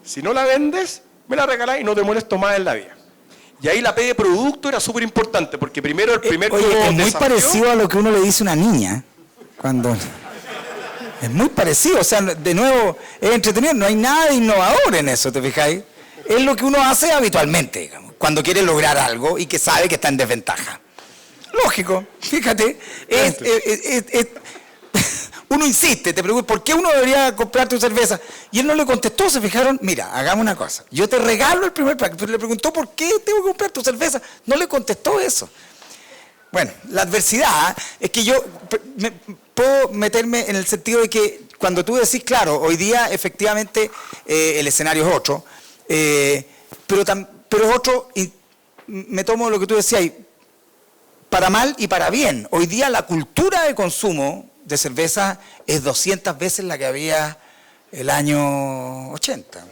Si no la vendes, me la regaláis y no te molesto más en la vida. Y ahí la P de producto era súper importante, porque primero el primer... Oye, es muy parecido a lo que uno le dice a una niña. Cuando... Es muy parecido, o sea, de nuevo, es entretenido, no hay nada de innovador en eso, ¿te fijáis? Es lo que uno hace habitualmente, digamos, cuando quiere lograr algo y que sabe que está en desventaja. Lógico, fíjate, uno insiste, te pregunta, ¿por qué uno debería comprar tu cerveza? Y él no le contestó, ¿se fijaron? Mira, hagamos una cosa, yo te regalo el primer pack, pero le preguntó, ¿por qué tengo que comprar tu cerveza? No le contestó eso. Bueno, la adversidad es que yo puedo meterme en el sentido de que cuando tú decís, claro, hoy día efectivamente el escenario es otro, pero es otro, y me tomo lo que tú decías, para mal y para bien. Hoy día la cultura de consumo de cerveza es 200 veces la que había el año 80.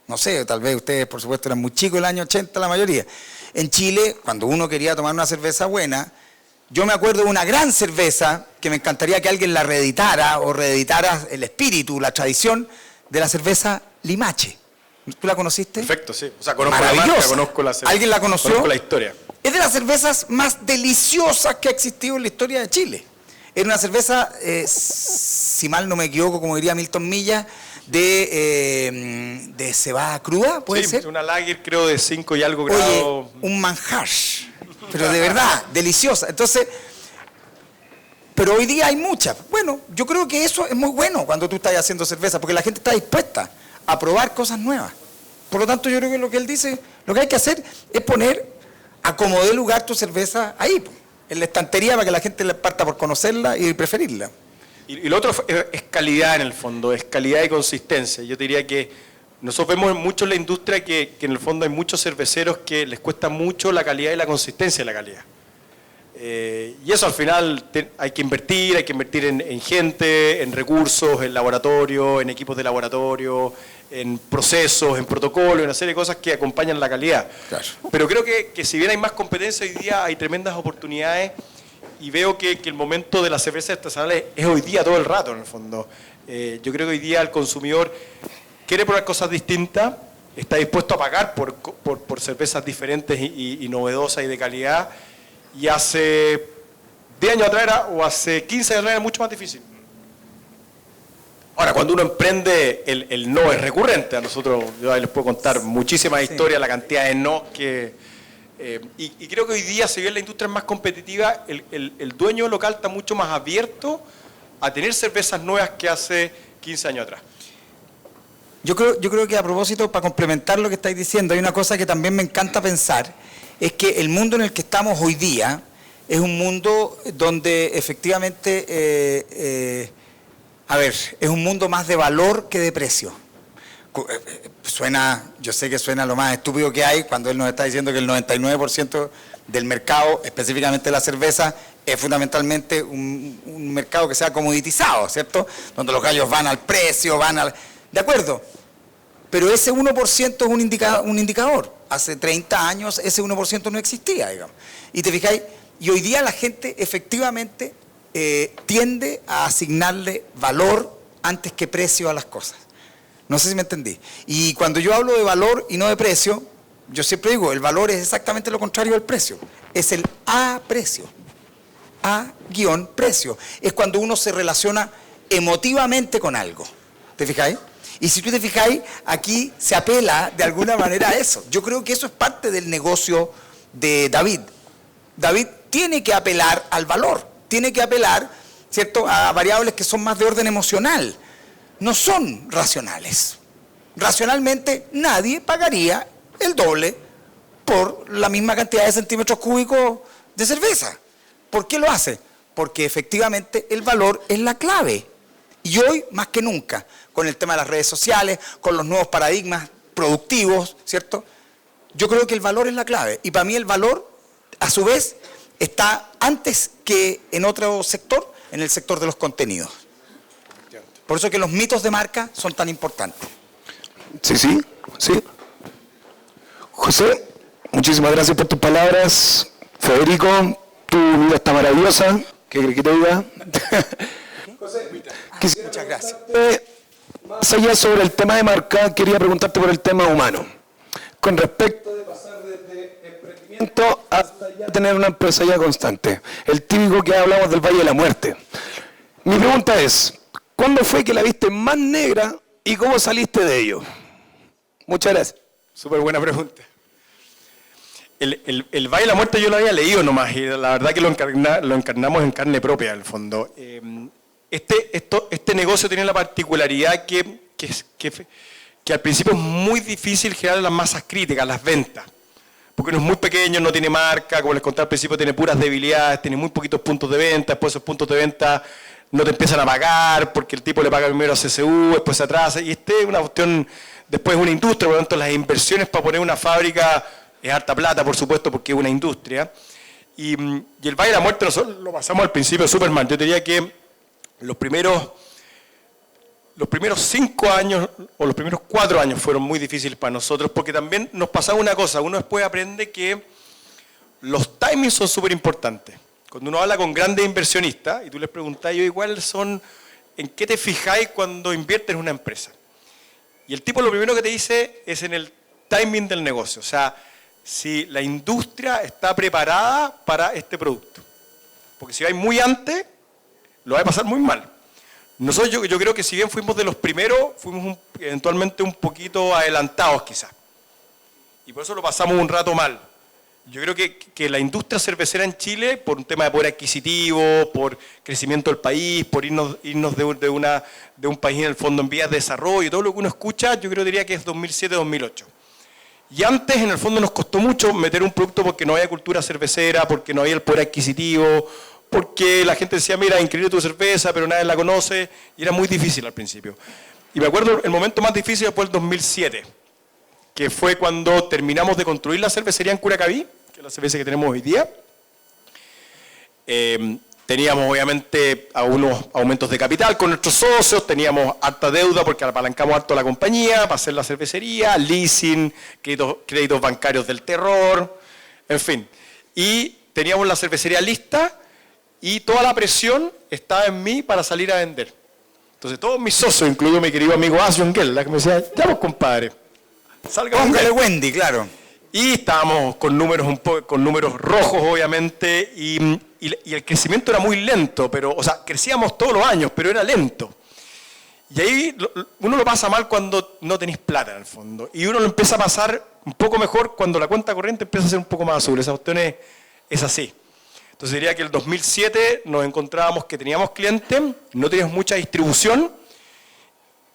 No sé, tal vez ustedes, por supuesto, eran muy chicos el año 80, la mayoría. En Chile, cuando uno quería tomar una cerveza buena, yo me acuerdo de una gran cerveza que me encantaría que alguien la reeditara o reeditara el espíritu, la tradición de la cerveza Limache. ¿Tú la conociste? Perfecto, sí. O sea, conozco la marca, conozco la cerveza. ¿Alguien la conoció? Conozco la historia. Es de las cervezas más deliciosas que ha existido en la historia de Chile. Era una cerveza, si mal no me equivoco, como diría Milton Milla, de cebada cruda, ¿puede ser? Sí, una lager creo de 5 y algo grados. Oye, un manjar, pero de verdad, deliciosa. Entonces, pero hoy día hay muchas. Bueno, yo creo que eso es muy bueno cuando tú estás haciendo cerveza, porque la gente está dispuesta a probar cosas nuevas. Por lo tanto, yo creo que lo que él dice, lo que hay que hacer es poner a como dé lugar tu cerveza ahí, en la estantería, para que la gente le parta por conocerla y preferirla. Y lo otro es calidad en el fondo, es calidad y consistencia. Yo te diría que nosotros vemos mucho en la industria que en el fondo hay muchos cerveceros que les cuesta mucho la calidad y la consistencia de la calidad. Y eso al final hay que invertir en gente, en recursos, en laboratorio, en equipos de laboratorio, en procesos, en protocolos, en una serie de cosas que acompañan la calidad. Claro. Pero creo que si bien hay más competencia hoy día, hay tremendas oportunidades y veo que el momento de las cervezas artesanales es hoy día todo el rato en el fondo. Yo creo que hoy día el consumidor quiere probar cosas distintas, está dispuesto a pagar por cervezas diferentes y novedosas y de calidad. Y hace 10 años atrás o hace 15 años atrás era mucho más difícil. Ahora, cuando uno emprende, el no es recurrente. A nosotros, yo ahí les puedo contar muchísimas historias, la cantidad de no que... y creo que hoy día, si bien la industria es más competitiva, el dueño local está mucho más abierto a tener cervezas nuevas que hace 15 años atrás. Yo creo que a propósito, para complementar lo que estáis diciendo, hay una cosa que también me encanta pensar, es que el mundo en el que estamos hoy día es un mundo donde efectivamente, es un mundo más de valor que de precio. yo sé que suena lo más estúpido que hay cuando él nos está diciendo que el 99% del mercado, específicamente la cerveza, es fundamentalmente un mercado que sea comoditizado, ¿cierto? Donde los gallos van al precio, De acuerdo, pero ese 1% es un indicador. Hace 30 años ese 1% no existía, digamos. Y te fijáis, y hoy día la gente efectivamente tiende a asignarle valor antes que precio a las cosas. No sé si me entendí. Y cuando yo hablo de valor y no de precio, yo siempre digo, el valor es exactamente lo contrario del precio. Es el A-precio. A-precio. Es cuando uno se relaciona emotivamente con algo. ¿Te fijáis? Y si tú te fijáis, aquí se apela de alguna manera a eso. Yo creo que eso es parte del negocio de David. David tiene que apelar al valor, tiene que apelar, ¿cierto?, a variables que son más de orden emocional. No son racionales. Racionalmente nadie pagaría el doble por la misma cantidad de centímetros cúbicos de cerveza. ¿Por qué lo hace? Porque efectivamente el valor es la clave. Y hoy, más que nunca, con el tema de las redes sociales, con los nuevos paradigmas productivos, ¿cierto? Yo creo que el valor es la clave. Y para mí el valor, a su vez, está antes que en otro sector, en el sector de los contenidos. Por eso que los mitos de marca son tan importantes. Sí. José, muchísimas gracias por tus palabras. Federico, tu vida está maravillosa. ¿Qué crees que te diga? José, muchas gracias. Más allá sobre el tema de marca, quería preguntarte por el tema humano. Con respecto de pasar desde emprendimiento hasta ya tener una empresa ya constante. El típico que hablamos del Valle de la Muerte. Mi pregunta es, ¿cuándo fue que la viste más negra y cómo saliste de ello? Muchas gracias. Súper buena pregunta. El Valle de la Muerte yo lo había leído nomás y la verdad que lo encarnamos en carne propia, en el fondo. Este negocio tiene la particularidad que al principio es muy difícil generar las masas críticas, las ventas. Porque no es muy pequeño, no tiene marca, como les conté al principio, tiene puras debilidades, tiene muy poquitos puntos de venta, después esos puntos de venta no te empiezan a pagar porque el tipo le paga primero a CSU, después se atrasa. Y es una cuestión, después es una industria, por lo tanto las inversiones para poner una fábrica es harta plata, por supuesto, porque es una industria. Y el Valle de la Muerte nosotros lo pasamos al principio súper mal. Yo diría que los primeros 5 años o los primeros 4 años fueron muy difíciles para nosotros porque también nos pasaba una cosa, uno después aprende que los timings son súper importantes. Cuando uno habla con grandes inversionistas y tú les preguntas, ¿en qué te fijáis cuando inviertes en una empresa? Y el tipo lo primero que te dice es en el timing del negocio, o sea, si la industria está preparada para este producto. Porque si vais muy antes, lo va a pasar muy mal. Nosotros yo creo que si bien fuimos de los primeros, fuimos eventualmente un poquito adelantados quizás. Y por eso lo pasamos un rato mal. Yo creo que la industria cervecera en Chile, por un tema de poder adquisitivo, por crecimiento del país, por irnos de un país en el fondo en vías de desarrollo, y todo lo que uno escucha, yo creo diría que es 2007-2008. Y antes, en el fondo, nos costó mucho meter un producto porque no había cultura cervecera, porque no había el poder adquisitivo, porque la gente decía, mira, increíble tu cerveza, pero nadie la conoce, y era muy difícil al principio. Y me acuerdo, el momento más difícil fue el 2007, que fue cuando terminamos de construir la cervecería en Curacaví, que es la cerveza que tenemos hoy día. Teníamos obviamente algunos aumentos de capital con nuestros socios, teníamos harta deuda porque apalancamos harto la compañía para hacer la cervecería, leasing, créditos bancarios del terror, en fin. Y teníamos la cervecería lista y toda la presión estaba en mí para salir a vender. Entonces todos mis socios, incluido mi querido amigo Asjon Gell, que me decía, ya vos compadre, salga a vender. Póngale Wendy, claro. Y estábamos con números rojos, obviamente, y el crecimiento era muy lento, o sea, crecíamos todos los años, pero era lento. Y ahí uno lo pasa mal cuando no tenéis plata, en el fondo. Y uno lo empieza a pasar un poco mejor cuando la cuenta corriente empieza a ser un poco más azul. Esa cuestión es así. Entonces diría que el 2007 nos encontrábamos que teníamos clientes, no teníamos mucha distribución,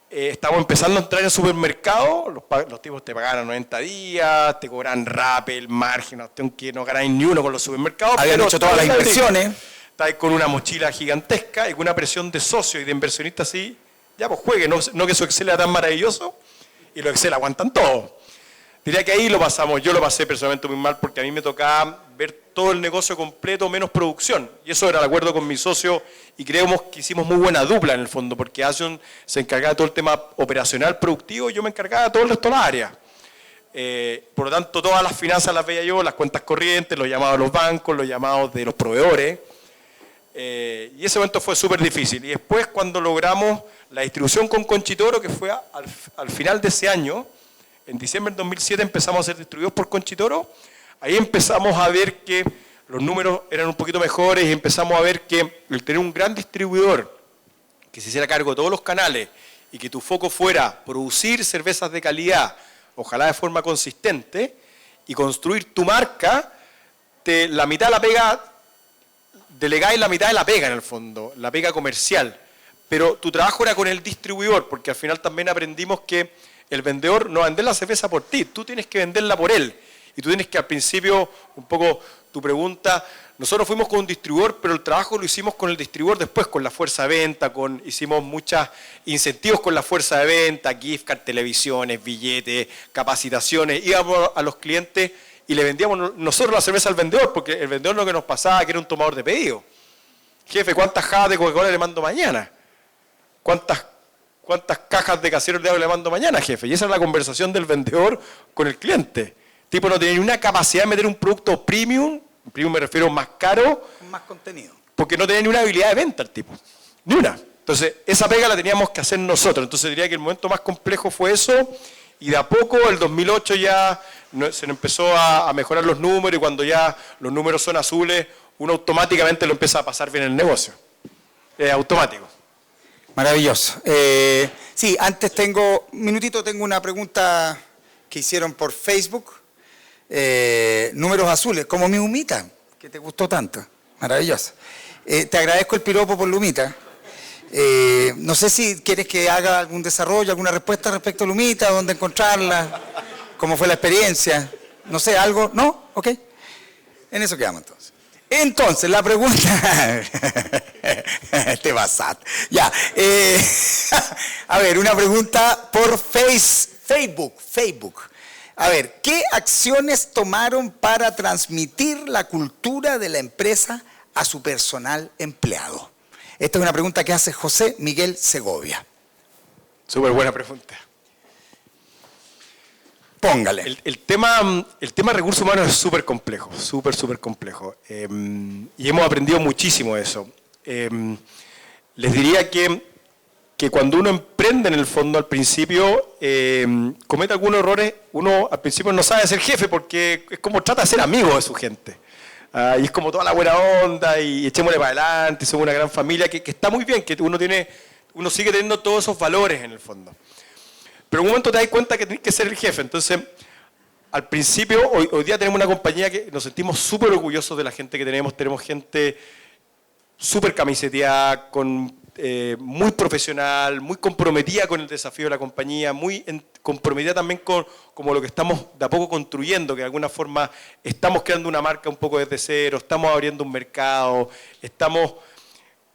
estábamos empezando a entrar en el supermercado, los tipos te pagaban a 90 días, te cobran Rappi, margen, que no ganáis ni uno con los supermercados. Habían hecho todas las inversiones. Estáis con una mochila gigantesca y con una presión de socio y de inversionista así, ya pues juegue, no que su Excel era tan maravilloso, y los Excel aguantan todo. Diría que ahí yo lo pasé personalmente muy mal porque a mí me tocaba ver todo el negocio completo menos producción. Y eso era de acuerdo con mi socio y creemos que hicimos muy buena dupla en el fondo porque Asion se encargaba de todo el tema operacional, productivo y yo me encargaba de todo el resto de las áreas. Por lo tanto, todas las finanzas las veía yo, las cuentas corrientes, los llamados de los bancos, los llamados de los proveedores. Y ese momento fue súper difícil. Y después cuando logramos la distribución con Conchitoro, que fue al final de ese año, en diciembre del 2007 empezamos a ser distribuidos por Conchitoro, ahí empezamos a ver que los números eran un poquito mejores y empezamos a ver que el tener un gran distribuidor que se hiciera cargo de todos los canales y que tu foco fuera producir cervezas de calidad, ojalá de forma consistente, y construir tu marca, la mitad de la pega, delegáis la mitad de la pega en el fondo, la pega comercial. Pero tu trabajo era con el distribuidor, porque al final también aprendimos que el vendedor no va a vender la cerveza por ti, tú tienes que venderla por él. Y tú tienes que al principio, un poco tu pregunta, nosotros fuimos con un distribuidor, pero el trabajo lo hicimos con el distribuidor después, con la fuerza de venta, hicimos muchos incentivos con la fuerza de venta, gift card, televisiones, billetes, capacitaciones, íbamos a los clientes y le vendíamos nosotros la cerveza al vendedor, porque el vendedor lo que nos pasaba que era un tomador de pedido. Jefe, ¿cuántas jajas de Coca-Cola le mando mañana? ¿Cuántas cajas de caseros de agua le mando mañana, jefe? Y esa es la conversación del vendedor con el cliente. Tipo no tenía ni una capacidad de meter un producto premium me refiero más caro. Con más contenido. Porque no tenía ni una habilidad de venta el tipo. Ni una. Entonces, esa pega la teníamos que hacer nosotros. Entonces diría que el momento más complejo fue eso. Y de a poco, el 2008 ya se empezó a mejorar los números y cuando ya los números son azules, uno automáticamente lo empieza a pasar bien el negocio. Es automático. Maravilloso. Sí, antes tengo una pregunta que hicieron por Facebook. Números azules, como mi humita, que te gustó tanto. Maravilloso. Te agradezco el piropo por la humita. No sé si quieres que haga algún desarrollo, alguna respuesta respecto a la humita, dónde encontrarla, cómo fue la experiencia. No sé, algo. ¿No? Ok. En eso quedamos entonces. Entonces, la pregunta... Te pasaste. Ya. A ver, una pregunta por Facebook. A ver, ¿qué acciones tomaron para transmitir la cultura de la empresa a su personal empleado? Esta es una pregunta que hace José Miguel Segovia. Súper buena pregunta. Póngale. El tema recursos humanos es súper complejo, súper complejo. Y hemos aprendido muchísimo de eso. Les diría que cuando uno emprende en el fondo al principio, comete algunos errores, uno al principio no sabe ser jefe porque es como trata de ser amigo de su gente. Y es como toda la buena onda y echémosle para adelante, somos una gran familia, que está muy bien, que uno sigue teniendo todos esos valores en el fondo. Pero en un momento te das cuenta que tienes que ser el jefe. Entonces, al principio, hoy día tenemos una compañía que nos sentimos súper orgullosos de la gente que tenemos. Tenemos gente súper camiseteada, muy profesional, muy comprometida con el desafío de la compañía, muy comprometida también con como lo que estamos de a poco construyendo, que de alguna forma estamos creando una marca un poco desde cero, estamos abriendo un mercado, estamos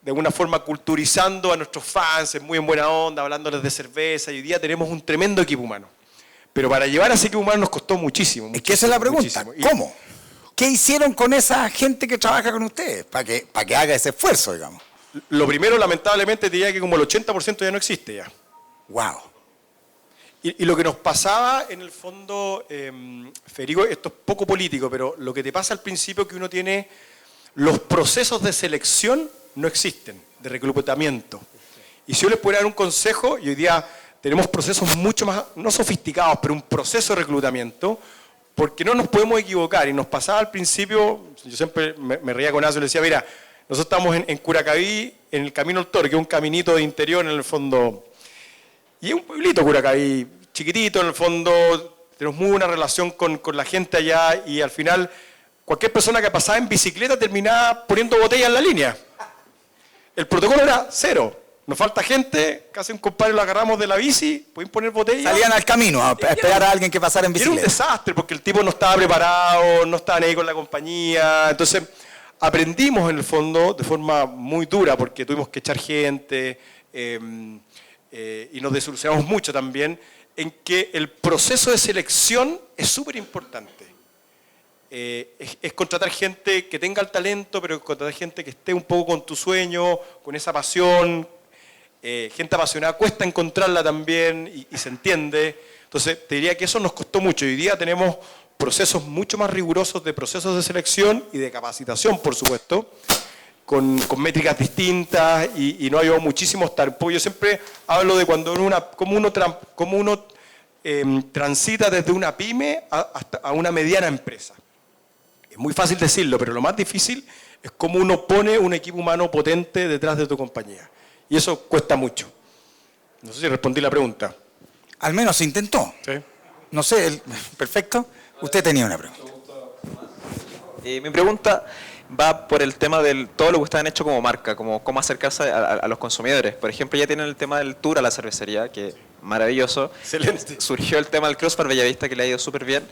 de alguna forma culturizando a nuestros fans, muy en buena onda, hablándoles de cerveza, y hoy día tenemos un tremendo equipo humano. Pero para llevar a ese equipo humano nos costó muchísimo. Es que esa es la pregunta. ¿Cómo? ¿Qué hicieron con esa gente que trabaja con ustedes para que haga ese esfuerzo, digamos? Lo primero, lamentablemente, te diría que como el 80% ya no existe ya. Wow. Y lo que nos pasaba, en el fondo, Federico, esto es poco político, pero lo que te pasa al principio es que uno tiene los procesos de selección no existen, de reclutamiento. Y si yo les pudiera dar un consejo, y hoy día tenemos procesos mucho más, no sofisticados, pero un proceso de reclutamiento, porque no nos podemos equivocar. Y nos pasaba al principio, yo siempre me reía con eso y le decía, mira, nosotros estamos en Curacaví, en el Camino al Toro, que es un caminito de interior en el fondo. Y es un pueblito Curacaví, chiquitito en el fondo, tenemos muy buena relación con la gente allá y al final cualquier persona que pasaba en bicicleta terminaba poniendo botellas en la línea. El protocolo era cero. Nos falta gente, casi un compadre lo agarramos de la bici, pueden poner botellas. Salían al camino a esperar a alguien que pasara en bicicleta. Era un desastre porque el tipo no estaba preparado, no estaba ahí con la compañía. Entonces aprendimos en el fondo de forma muy dura porque tuvimos que echar gente y nos desilusionamos mucho también. en que el proceso de selección es súper importante. Es contratar gente que tenga el talento, pero contratar gente que esté un poco con tu sueño, con esa pasión. Gente apasionada cuesta encontrarla también y se entiende. Entonces, te diría que eso nos costó mucho. Hoy día tenemos procesos mucho más rigurosos de procesos de selección y de capacitación, por supuesto, con métricas distintas y no ha habido muchísimos tarpos. Yo siempre hablo de cuando cómo uno transita desde una pyme a una mediana empresa. Es muy fácil decirlo, pero lo más difícil es cómo uno pone un equipo humano potente detrás de tu compañía. Y eso cuesta mucho. No sé si respondí la pregunta. Al menos se intentó. ¿Sí? No sé, perfecto. Usted tenía una pregunta. Mi pregunta va por el tema de todo lo que ustedes han hecho como marca, como cómo acercarse a los consumidores. Por ejemplo, ya tienen el tema del tour a la cervecería, que maravilloso. Excelente. Surgió el tema del Crossbar Bellavista, que le ha ido súper bien.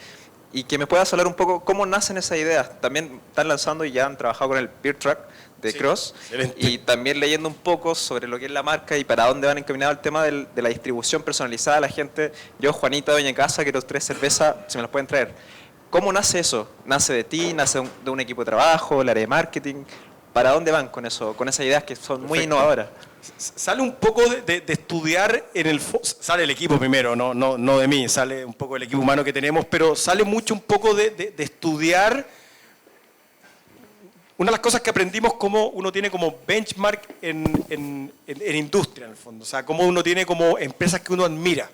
Y que me puedas hablar un poco cómo nacen esas ideas. También están lanzando y ya han trabajado con el Beer Truck de Sí, Cross. excelente. Y también leyendo un poco sobre lo que es la marca y para dónde van encaminado el tema de la distribución personalizada a la gente. Yo, Juanita, doña casa, quiero 3 cervezas, si me las pueden traer. ¿Cómo nace eso? ¿Nace de ti? ¿Nace de un equipo de trabajo? ¿El área de marketing? ¿Para dónde van con eso? Con esas ideas que son muy Perfecto. innovadoras. Sale un poco de estudiar sale el equipo primero, no de mí, sale un poco del equipo humano que tenemos, pero sale mucho un poco de estudiar. Una de las cosas que aprendimos cómo uno tiene como benchmark en industria, en el fondo. O sea, cómo uno tiene como empresas que uno admira.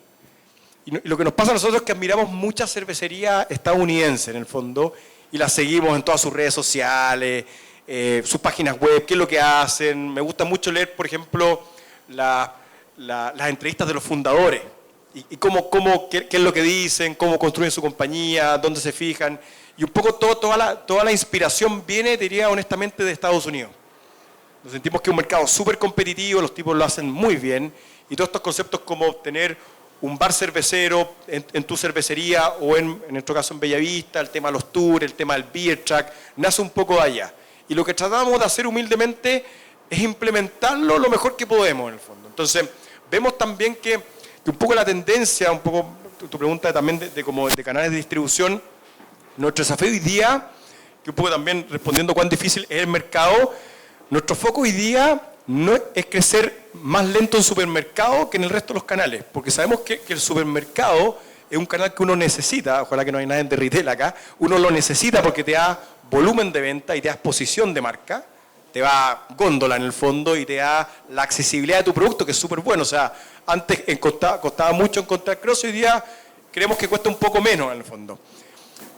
Y lo que nos pasa a nosotros es que admiramos mucha cervecería estadounidense, en el fondo, y la seguimos en todas sus redes sociales, sus páginas web, qué es lo que hacen. Me gusta mucho leer, por ejemplo, las entrevistas de los fundadores y qué es lo que dicen, cómo construyen su compañía, dónde se fijan. Y un poco toda la inspiración viene, diría honestamente, de Estados Unidos. Nos sentimos que es un mercado súper competitivo, los tipos lo hacen muy bien, y todos estos conceptos como tener un bar cervecero en tu cervecería o en nuestro caso en Bellavista, el tema de los tours, el tema del beer truck, nace un poco de allá. Y lo que tratamos de hacer humildemente es implementarlo lo mejor que podemos en el fondo. Entonces, vemos también que un poco la tendencia, un poco tu pregunta también de canales de distribución, nuestro desafío hoy día, que un poco también respondiendo cuán difícil es el mercado, nuestro foco hoy día no es crecer más lento en supermercado que en el resto de los canales, porque sabemos que el supermercado es un canal que uno necesita, ojalá que no hay nadie de retail acá, uno lo necesita porque te da volumen de venta y te da exposición de marca, te da góndola en el fondo y te da la accesibilidad de tu producto, que es súper bueno. O sea, antes costaba mucho encontrar Cross, hoy día creemos que cuesta un poco menos en el fondo.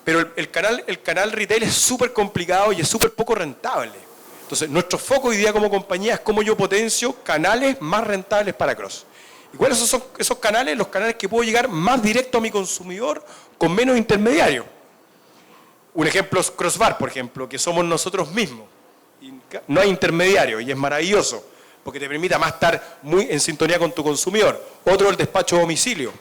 Pero el canal retail es súper complicado y es súper poco rentable. Entonces, nuestro foco hoy día como compañía es cómo yo potencio canales más rentables para Cross. ¿Y cuáles son esos canales? Los canales que puedo llegar más directo a mi consumidor con menos intermediarios. Un ejemplo es Crossbar, por ejemplo, que somos nosotros mismos. Y no hay intermediario y es maravilloso, porque te permite más estar muy en sintonía con tu consumidor. Otro es el despacho a domicilio.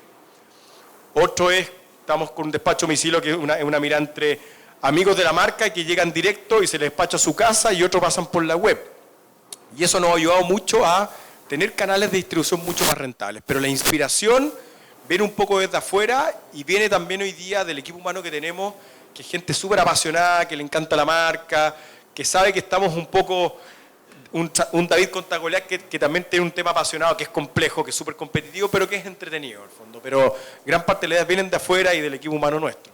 Otro estamos con un despacho a domicilio que es una mirada entre amigos de la marca que llegan directo y se les despacha a su casa y otros pasan por la web. Y eso nos ha ayudado mucho a tener canales de distribución mucho más rentables. Pero la inspiración viene un poco desde afuera y viene también hoy día del equipo humano que tenemos, que es gente súper apasionada, que le encanta la marca, que sabe que estamos un poco, un David contra Goliat que también tiene un tema apasionado, que es complejo, que es súper competitivo, pero que es entretenido en el fondo. Pero gran parte de las ideas vienen de afuera y del equipo humano nuestro.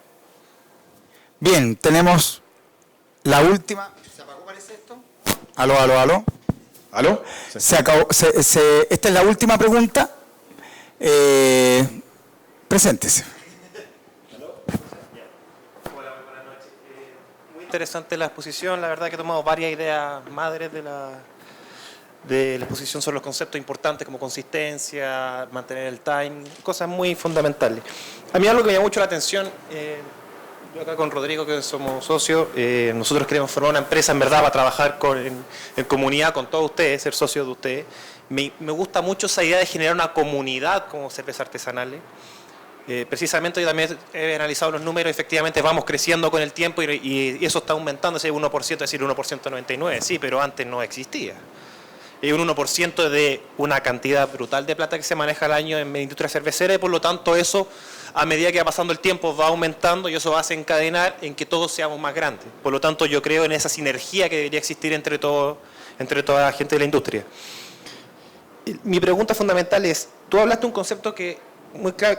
Bien, tenemos la última. ¿Se apagó, parece esto? Aló. ¿Aló? Sí. Se acabó. Esta es la última pregunta. Preséntese. Muy interesante la exposición, la verdad que he tomado varias ideas madres de la exposición sobre los conceptos importantes como consistencia, mantener el time, cosas muy fundamentales. A mí algo que me llama mucho la atención, yo acá con Rodrigo, que somos socios, nosotros queremos formar una empresa en verdad para trabajar en comunidad con todos ustedes, ser socios de ustedes. Me gusta mucho esa idea de generar una comunidad como cervezas artesanales. Precisamente yo también he analizado los números, efectivamente vamos creciendo con el tiempo y eso está aumentando, ese 1%, es decir, 1% 99, sí, pero antes no existía. Es un 1% de una cantidad brutal de plata que se maneja al año en la industria cervecera y por lo tanto eso, a medida que va pasando el tiempo, va aumentando y eso va a desencadenar en que todos seamos más grandes. Por lo tanto, yo creo en esa sinergia que debería existir entre toda la gente de la industria. Mi pregunta fundamental es, tú hablaste de un concepto que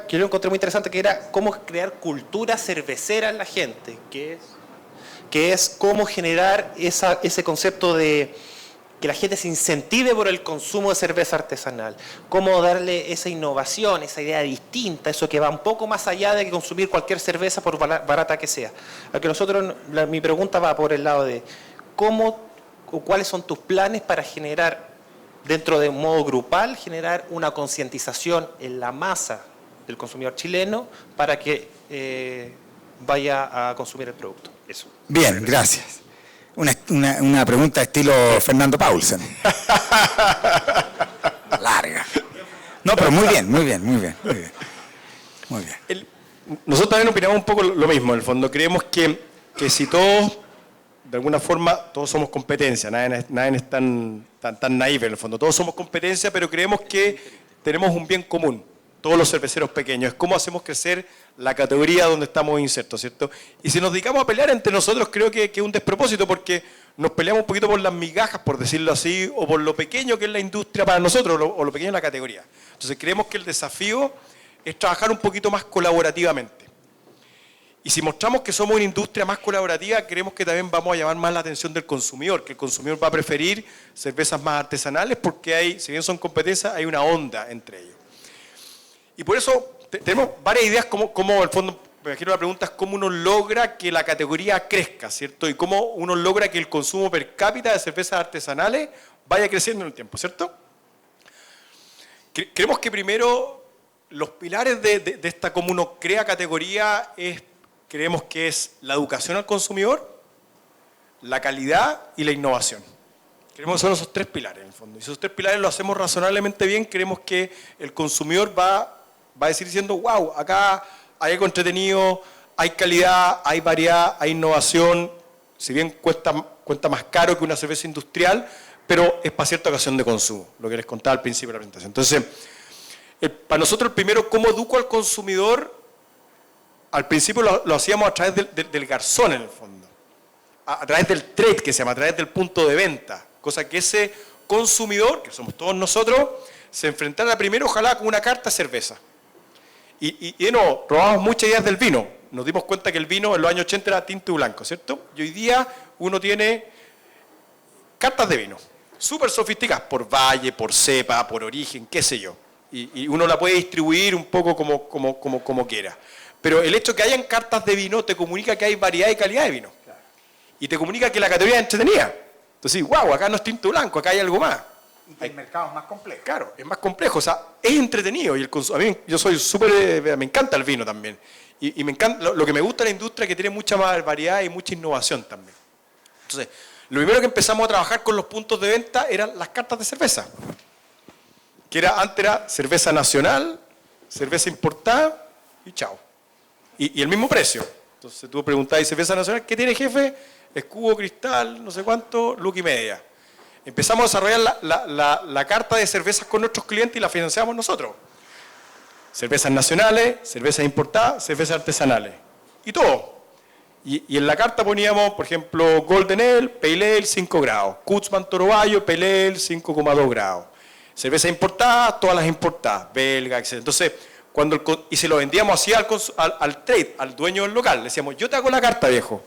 yo lo encontré muy interesante, que era cómo crear cultura cervecera en la gente, que es cómo generar ese concepto de que la gente se incentive por el consumo de cerveza artesanal, cómo darle esa innovación, esa idea distinta, eso que va un poco más allá de consumir cualquier cerveza por barata que sea. Mi pregunta va por el lado de cómo o cuáles son tus planes para generar, dentro de un modo grupal, generar una concientización en la masa del consumidor chileno para que vaya a consumir el producto. Eso. Bien, gracias. Una pregunta estilo Fernando Paulsen. Larga. No, pero muy bien. Nosotros también opinamos un poco lo mismo, en el fondo. Creemos que si todos, de alguna forma, todos somos competencia, nadie es tan naive en el fondo. Todos somos competencia, pero creemos que tenemos un bien común, todos los cerveceros pequeños. Es cómo hacemos crecer la categoría donde estamos insertos, ¿cierto? Y si nos dedicamos a pelear entre nosotros, creo que es un despropósito, porque nos peleamos un poquito por las migajas, por decirlo así, o por lo pequeño que es la industria para nosotros, o lo pequeño es la categoría. Entonces creemos que el desafío es trabajar un poquito más colaborativamente. Y si mostramos que somos una industria más colaborativa, creemos que también vamos a llamar más la atención del consumidor, que el consumidor va a preferir cervezas más artesanales, porque si bien son competencias, hay una onda entre ellos. Y por eso tenemos varias ideas como en el fondo, me imagino la pregunta es cómo uno logra que la categoría crezca, ¿cierto? Y cómo uno logra que el consumo per cápita de cervezas artesanales vaya creciendo en el tiempo, ¿cierto? Creemos que primero los pilares de esta cómo uno crea categoría creemos que es la educación al consumidor, la calidad y la innovación. Creemos que son esos tres pilares en el fondo. Y si esos tres pilares lo hacemos razonablemente bien, creemos que el consumidor va a decir diciendo, wow, acá hay algo entretenido, hay calidad, hay variedad, hay innovación, si bien cuesta más caro que una cerveza industrial, pero es para cierta ocasión de consumo, lo que les contaba al principio de la presentación. Entonces, para nosotros el primero, ¿cómo educo al consumidor? Al principio lo hacíamos a través del garzón en el fondo, a través del trade que se llama, a través del punto de venta, cosa que ese consumidor, que somos todos nosotros, se enfrentara primero ojalá con una carta de cerveza. Y probamos muchas ideas del vino. Nos dimos cuenta que el vino en los años 80 era tinto y blanco, ¿cierto? Y hoy día uno tiene cartas de vino, súper sofisticadas, por valle, por cepa, por origen, qué sé yo. Y uno la puede distribuir un poco como quiera. Pero el hecho de que hayan cartas de vino te comunica que hay variedad y calidad de vino. Y te comunica que la categoría es entretenida. Entonces, wow, acá no es tinto blanco, acá hay algo más. El mercado es más complejo. Claro, es más complejo, o sea, es entretenido. Y a mí, yo soy me encanta el vino también. Y me encanta, lo que me gusta de la industria es que tiene mucha más variedad y mucha innovación también. Entonces, lo primero que empezamos a trabajar con los puntos de venta eran las cartas de cerveza. Que antes era cerveza nacional, cerveza importada y chao. Y el mismo precio. Entonces tú preguntabas, ¿cerveza nacional qué tiene, jefe? Escudo, cristal, no sé cuánto, look y media. Empezamos a desarrollar la carta de cervezas con nuestros clientes y la financiamos nosotros. Cervezas nacionales, cervezas importadas, cervezas artesanales. Y todo. Y en la carta poníamos, por ejemplo, Golden Ale, Pale Ale, 5 grados. Kutzman Toro Bayo, Pale Ale, 5,2 grados. Cervezas importadas, todas las importadas, belga, etc. Entonces, y se lo vendíamos así al trade, al dueño del local. Le decíamos, yo te hago la carta, viejo,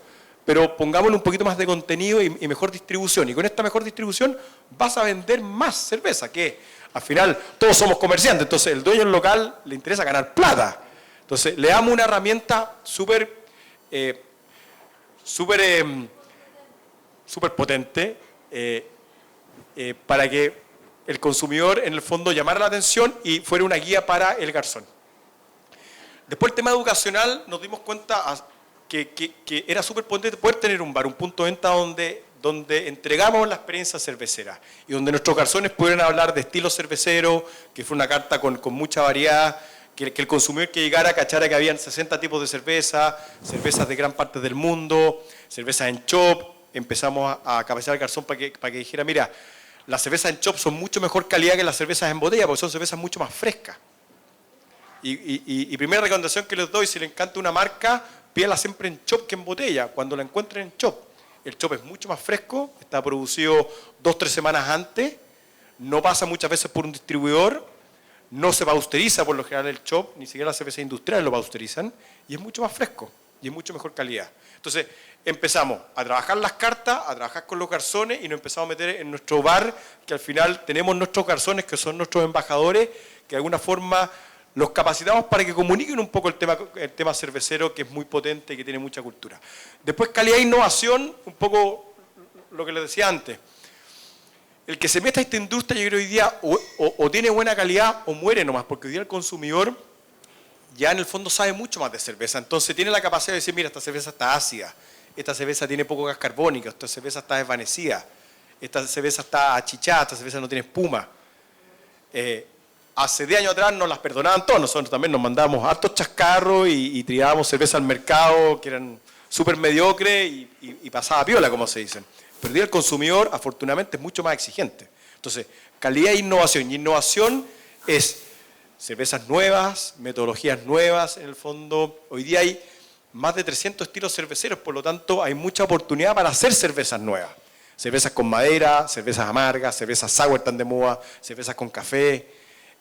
pero pongámosle un poquito más de contenido y mejor distribución. Y con esta mejor distribución vas a vender más cerveza, que al final todos somos comerciantes. Entonces, el dueño del local le interesa ganar plata. Entonces, le damos una herramienta súper potente para que el consumidor, en el fondo, llamara la atención y fuera una guía para el garzón. Después, el tema educacional, nos dimos cuenta que era súper potente poder tener un bar, un punto de venta donde entregamos la experiencia cervecera y donde nuestros garzones pudieran hablar de estilo cervecero, que fue una carta con mucha variedad, que el consumidor que llegara cachara que habían 60 tipos de cerveza, cervezas de gran parte del mundo, cervezas en shop. Empezamos a capacitar al garzón para que dijera, mira, Las cervezas en chop son mucho mejor calidad que las cervezas en botella, porque son cervezas mucho más frescas. Y primera recomendación que les doy, si les encanta una marca, pídala siempre en chop que en botella, cuando la encuentren en chop. El chop es mucho más fresco, está producido 2-3 semanas antes, no pasa muchas veces por un distribuidor, no se pasteuriza por lo general el chop, ni siquiera las cervezas industriales lo pasteurizan, y es mucho más fresco, y es mucho mejor calidad. Entonces, empezamos a trabajar las cartas, a trabajar con los garzones, y nos empezamos a meter en nuestro bar, que al final tenemos nuestros garzones, que son nuestros embajadores, que de alguna forma los capacitamos para que comuniquen un poco el tema cervecero, que es muy potente y que tiene mucha cultura. Después, calidad e innovación, un poco lo que les decía antes. El que se meta a esta industria, yo creo que hoy día o tiene buena calidad o muere nomás, porque hoy día el consumidor ya en el fondo sabe mucho más de cerveza. Entonces tiene la capacidad de decir, mira, esta cerveza está ácida, esta cerveza tiene poco gas carbónico, esta cerveza está desvanecida, esta cerveza está achichada, esta cerveza no tiene espuma. Hace 10 años atrás nos las perdonaban todos, nosotros también nos mandábamos hartos chascarros y tirábamos cerveza al mercado que eran súper mediocres y pasaba piola, como se dicen. Pero hoy día el consumidor, afortunadamente, es mucho más exigente. Entonces, calidad e innovación. Y innovación es cervezas nuevas, metodologías nuevas, en el fondo. Hoy día hay más de 300 estilos cerveceros, por lo tanto, hay mucha oportunidad para hacer cervezas nuevas. Cervezas con madera, cervezas amargas, cervezas sour tan de moda, cervezas con café.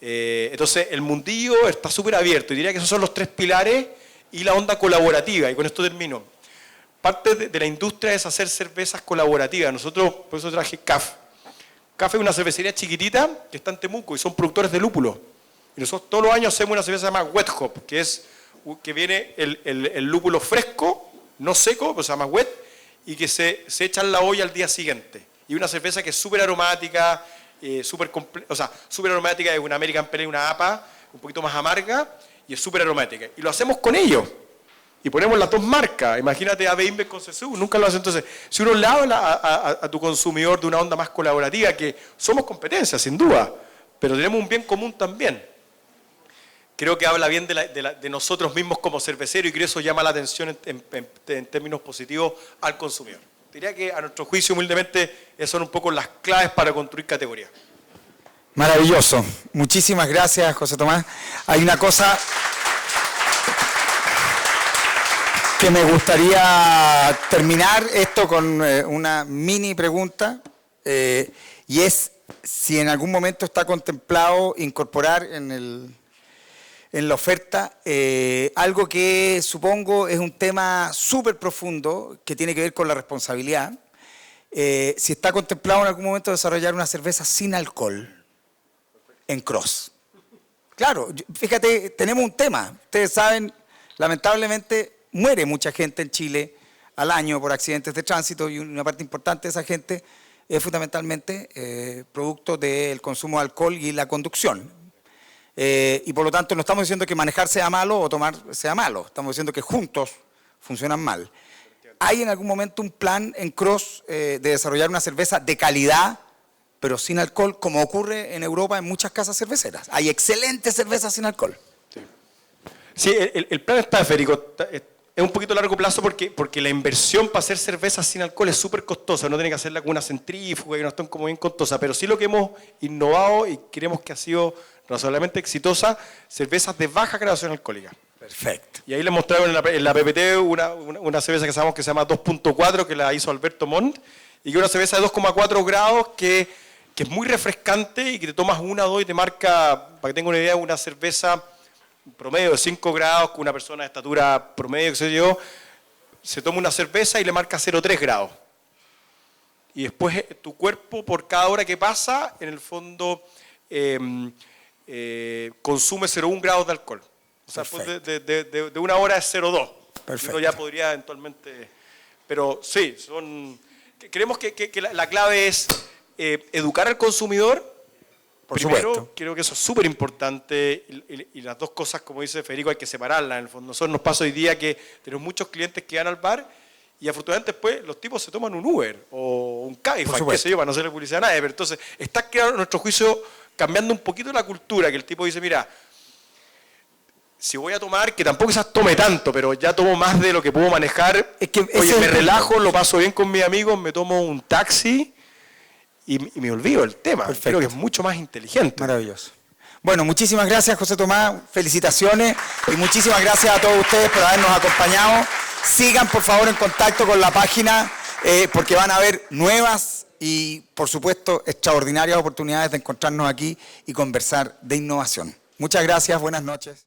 Entonces, el mundillo está súper abierto. Y diría que esos son los 3 pilares y la onda colaborativa. Y con esto termino. Parte de la industria es hacer cervezas colaborativas. Nosotros, por eso traje CAF. CAF es una cervecería chiquitita que está en Temuco y son productores de lúpulo. Y nosotros todos los años hacemos una cerveza llamada Wet Hop, que viene el lúpulo fresco, no seco, pero se llama wet, y que se echa en la olla al día siguiente. Y una cerveza que es súper aromática, súper aromática, es una American Pale Ale, una APA, un poquito más amarga, y es súper aromática. Y lo hacemos con ellos. Y ponemos las 2 marcas. Imagínate AB InBev con CSU, nunca lo hace. Entonces, si uno le habla a tu consumidor de una onda más colaborativa, que somos competencia, sin duda, pero tenemos un bien común también. Creo que habla bien de nosotros mismos como cerveceros y creo que eso llama la atención en términos positivos al consumidor. Diría que a nuestro juicio, humildemente, esas son un poco las claves para construir categorías. Maravilloso. Muchísimas gracias, José Tomás. Hay una cosa que me gustaría terminar esto con una mini pregunta, y es si en algún momento está contemplado incorporar en la oferta algo que supongo es un tema súper profundo que tiene que ver con la responsabilidad. Si está contemplado en algún momento desarrollar una cerveza sin alcohol en cross. Claro, fíjate, tenemos un tema. Ustedes saben, lamentablemente muere mucha gente en Chile al año por accidentes de tránsito y una parte importante de esa gente es fundamentalmente producto del consumo de alcohol y la conducción. Y por lo tanto no estamos diciendo que manejar sea malo o tomar sea malo, estamos diciendo que juntos funcionan mal. ¿Hay en algún momento un plan en Cross de desarrollar una cerveza de calidad, pero sin alcohol, como ocurre en Europa en muchas casas cerveceras? Hay excelentes cervezas sin alcohol. Sí, el plan está, Federico. Es un poquito a largo plazo porque la inversión para hacer cervezas sin alcohol es súper costosa. No tiene que hacerla con una centrífuga y una cuestión como bien costosa. Pero sí lo que hemos innovado y creemos que ha sido razonablemente exitosa, cervezas de baja graduación alcohólica. Perfecto. Y ahí les mostraron en la PPT una cerveza que sabemos que se llama 2.4, que la hizo Alberto Montt, y que es una cerveza de 2,4 grados que es muy refrescante y que te tomas una o dos y te marca, para que tenga una idea, una cerveza promedio de 5 grados, con una persona de estatura promedio, que sé yo, se toma una cerveza y le marca 0,3 grados. Y después tu cuerpo, por cada hora que pasa, en el fondo consume 0,1 grados de alcohol. O sea, pues de una hora es 0,2. Perfecto. Uno ya podría eventualmente... Pero sí, creemos que la clave es educar al consumidor. Por Primero, supuesto. creo que eso es súper importante y las dos cosas, como dice Federico, hay que separarlas. En el fondo, nosotros nos pasa hoy día que tenemos muchos clientes que van al bar y afortunadamente después los tipos se toman un Uber o un Cabify, qué sé yo, para no hacerle publicidad a nadie. Pero entonces, está creando, a nuestro juicio, cambiando un poquito la cultura, que el tipo dice, mira, si voy a tomar, que tampoco quizás tome tanto, pero ya tomo más de lo que puedo manejar, Es que oye, me relajo, lo paso bien con mis amigos, me tomo un taxi y me olvido del tema. Perfecto. Creo que es mucho más inteligente. Maravilloso. Bueno, muchísimas gracias, José Tomás. Felicitaciones y muchísimas gracias a todos ustedes por habernos acompañado. Sigan, por favor, en contacto con la página porque van a haber nuevas y, por supuesto, extraordinarias oportunidades de encontrarnos aquí y conversar de innovación. Muchas gracias, buenas noches.